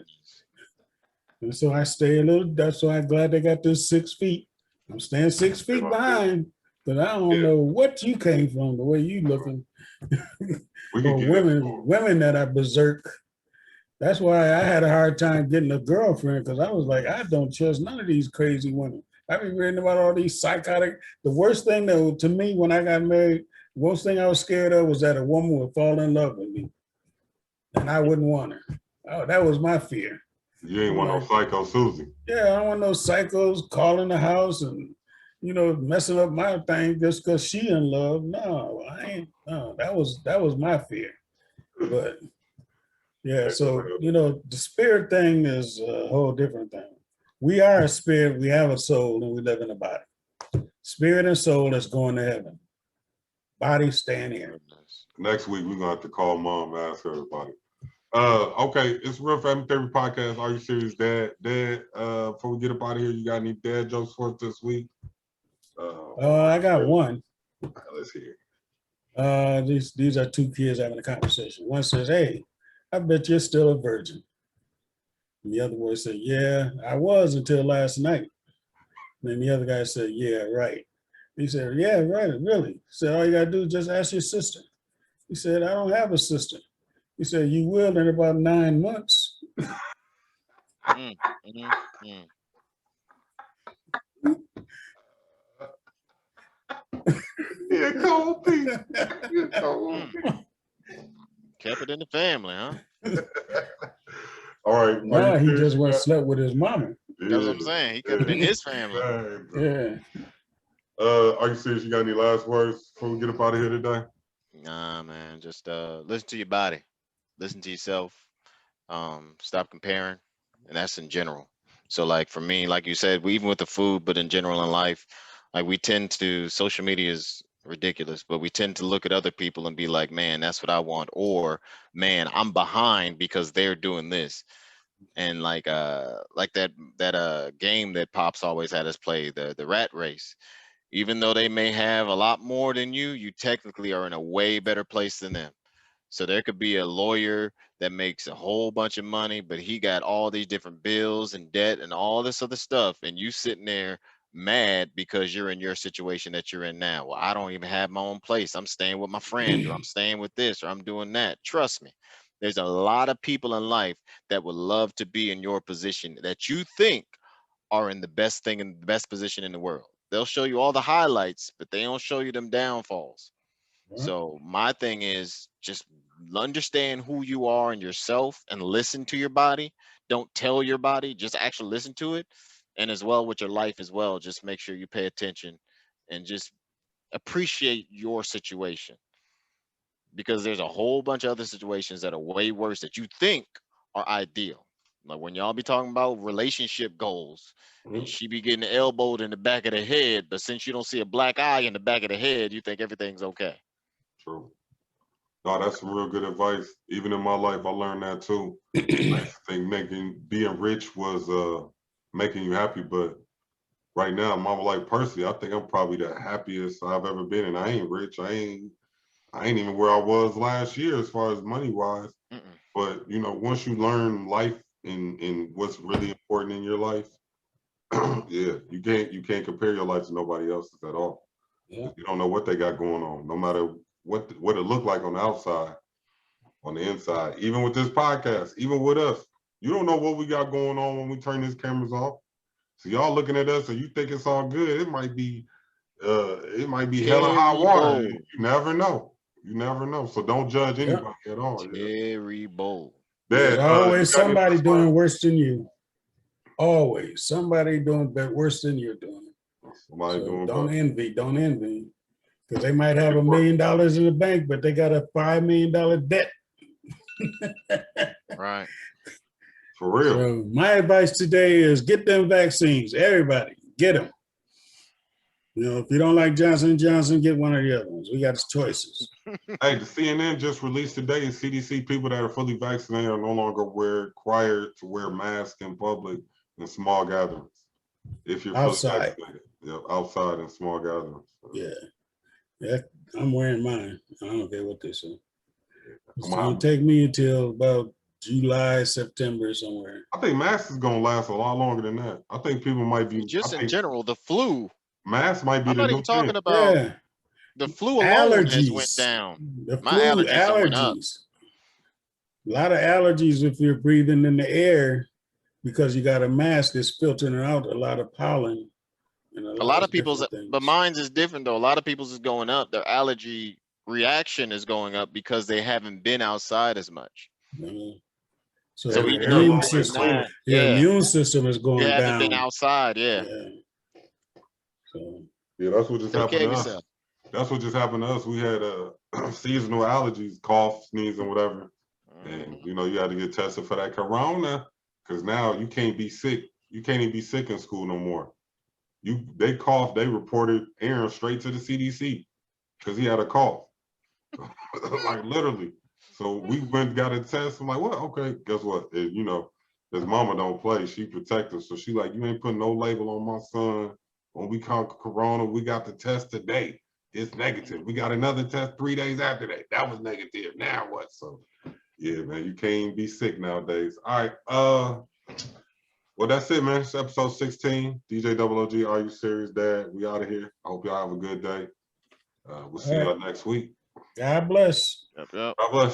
And so I stay that's why I'm glad they got this 6 feet. I'm staying 6 feet behind, but I don't know what you came from, the way you looking. Women that are berserk. That's why I had a hard time getting a girlfriend, because I was like, I don't trust none of these crazy women. I've been reading about all these psychotic. The worst thing though, to me, when I got married, the worst thing I was scared of was that a woman would fall in love with me, and I wouldn't want her. Oh, that was my fear. You ain't want no psycho Susie. Yeah, I don't want no psychos calling the house and messing up my thing just because she in love. No, I ain't. No, that was my fear. But yeah, so the spirit thing is a whole different thing. We are a spirit, we have a soul, and we live in a body. Spirit and soul that's going to heaven. Body staying here. Next week we're gonna have to call mom and ask her about it. Okay, it's Real Family Therapy Podcast. Are you serious, Dad? Before we get up out of here, you got any dad jokes for us this week? I got one. Let's hear it. These are two kids having a conversation. One says, "Hey, I bet you're still a virgin." And the other boy said, "Yeah, I was until last night." And then the other guy said, "Yeah, right." He said, "Yeah, right, really." He said, "All you gotta do is just ask your sister." He said, "I don't have a sister." He said, "You will in about 9 months." Mm, mm, mm. Yeah, cold piece. Yeah, cold Kept it in the family, huh? All right. Nah, he just went slept with his mama. That's what I'm saying. He kept it in his family. Yeah. Are you serious? You got any last words before we get up out of here today? Nah, man. Just listen to your body. Listen to yourself. Stop comparing. And that's in general. So like for me, like you said, even with the food, but in general in life, like we tend to, social media is ridiculous, but we tend to look at other people and be like, man, that's what I want. Or man, I'm behind because they're doing this. And like that game that Pops always had us play, the rat race. Even though they may have a lot more than you technically are in a way better place than them. So there could be a lawyer that makes a whole bunch of money, but he got all these different bills and debt and all this other stuff, and you sitting there mad because you're in your situation that you're in now. Well, I don't even have my own place. I'm staying with my friend, or I'm staying with this, or I'm doing that. Trust me, there's a lot of people in life that would love to be in your position that you think are in the best thing in the best position in the world. They'll show you all the highlights, but they don't show you them downfalls. So my thing is just understand who you are and yourself and listen to your body. Don't tell your body, just actually listen to it. And as well with your life as well, just make sure you pay attention and just appreciate your situation, because there's a whole bunch of other situations that are way worse that you think are ideal. Like when y'all be talking about relationship goals, and she be getting elbowed in the back of the head, but since you don't see a black eye in the back of the head, you think everything's okay. True. No, that's some real good advice. Even in my life, I learned that too. I think being rich was making you happy, but right now, my life personally, I think I'm probably the happiest I've ever been, and I ain't rich. I ain't even where I was last year as far as money wise. Mm-mm. But you know, once you learn life in what's really important in your life, yeah, you can't compare your life to nobody else's at all. Yeah. You don't know what they got going on, no matter what it looked like on the outside, on the inside. Even with this podcast, even with us, you don't know what we got going on when we turn these cameras off. So y'all looking at us and you think it's all good. It might be hella hot water. Terrible. You never know. You never know. So don't judge anybody at all. Yeah. Terrible. Dad, There's always you got any somebody last doing words? worse than you. Always somebody doing worse than you're doing. Somebody So doing don't better. envy. Don't envy. Because they might have $1 million in the bank, but they got a $5 million debt. Right. For real. So my advice today is get them vaccines. Everybody, get them. You know, if you don't like Johnson & Johnson, get one of the other ones. We got choices. Hey, the CNN just released today, CDC people that are fully vaccinated are no longer required to wear masks in public in small gatherings. If you're fully Outside. vaccinated. Yeah, outside in small gatherings. Yeah, I'm wearing mine. I don't care what they say. It's Come going on. to take me until about July, September somewhere. I think masks is gonna last a lot longer than that. I think people might be. Just I in think general, the flu. masks might be I'm the not new even talking thing. about Yeah, the flu alone has went allergies. down. The My flu, allergies have went up. allergies. A lot of allergies if you're breathing in the air because you got a mask that's filtering out a lot of pollen and A lot of people's, different but things. mine's is different though. A lot of people's is going up. Their allergy reaction is going up because they haven't been outside as much. So So And your even though immune you may system, not, your yeah, immune system is you going haven't been down. outside, yeah. Yeah. So Yeah, that's what just Take happened care of to us. yourself. That's what just happened to us. We had seasonal allergies, cough, sneeze, and whatever. And you know, you had to get tested for that corona because now you can't be sick. You can't even be sick in school no more. They coughed, they reported Aaron straight to the CDC because he had a cough. Like literally. So we went and got a test. I'm like, what? Okay, guess what? You know, his mama don't play. She protective. So she like, you ain't putting no label on my son. When we conquer Corona, we got the test today. It's negative. We got another test 3 days after that. That was negative. Now what? So yeah, man, you can't be sick nowadays. All right. Well, that's it, man. It's episode 16. DJ Double OG, Are You Serious, Dad? We out of here. I hope y'all have a good day. We'll see y'all next week. God bless. Yep, yep. God bless.